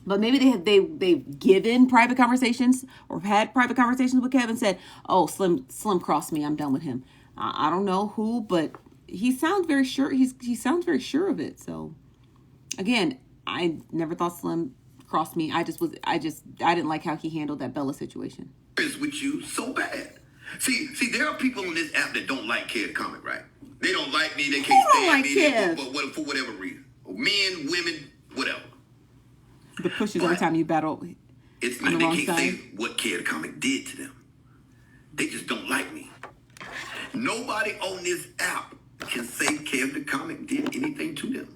But maybe they've given private conversations or had private conversations with Kev and said, "Oh, Slim crossed me. I'm done with him." I don't know who, but he sounds very sure. He sounds very sure of it. So, again, I never thought Slim crossed me. I didn't like how he handled that Bella situation. With you so bad. See, there are people on this app that don't like Kev Comic, right? They don't like me. They can't stand me for whatever reason. Men, women, whatever. The pushes every time you battle. It's on not. the They wrong can't side. say what Kev Comic did to them. They just don't like me. Nobody on this app can say Kev the Comic did anything to them.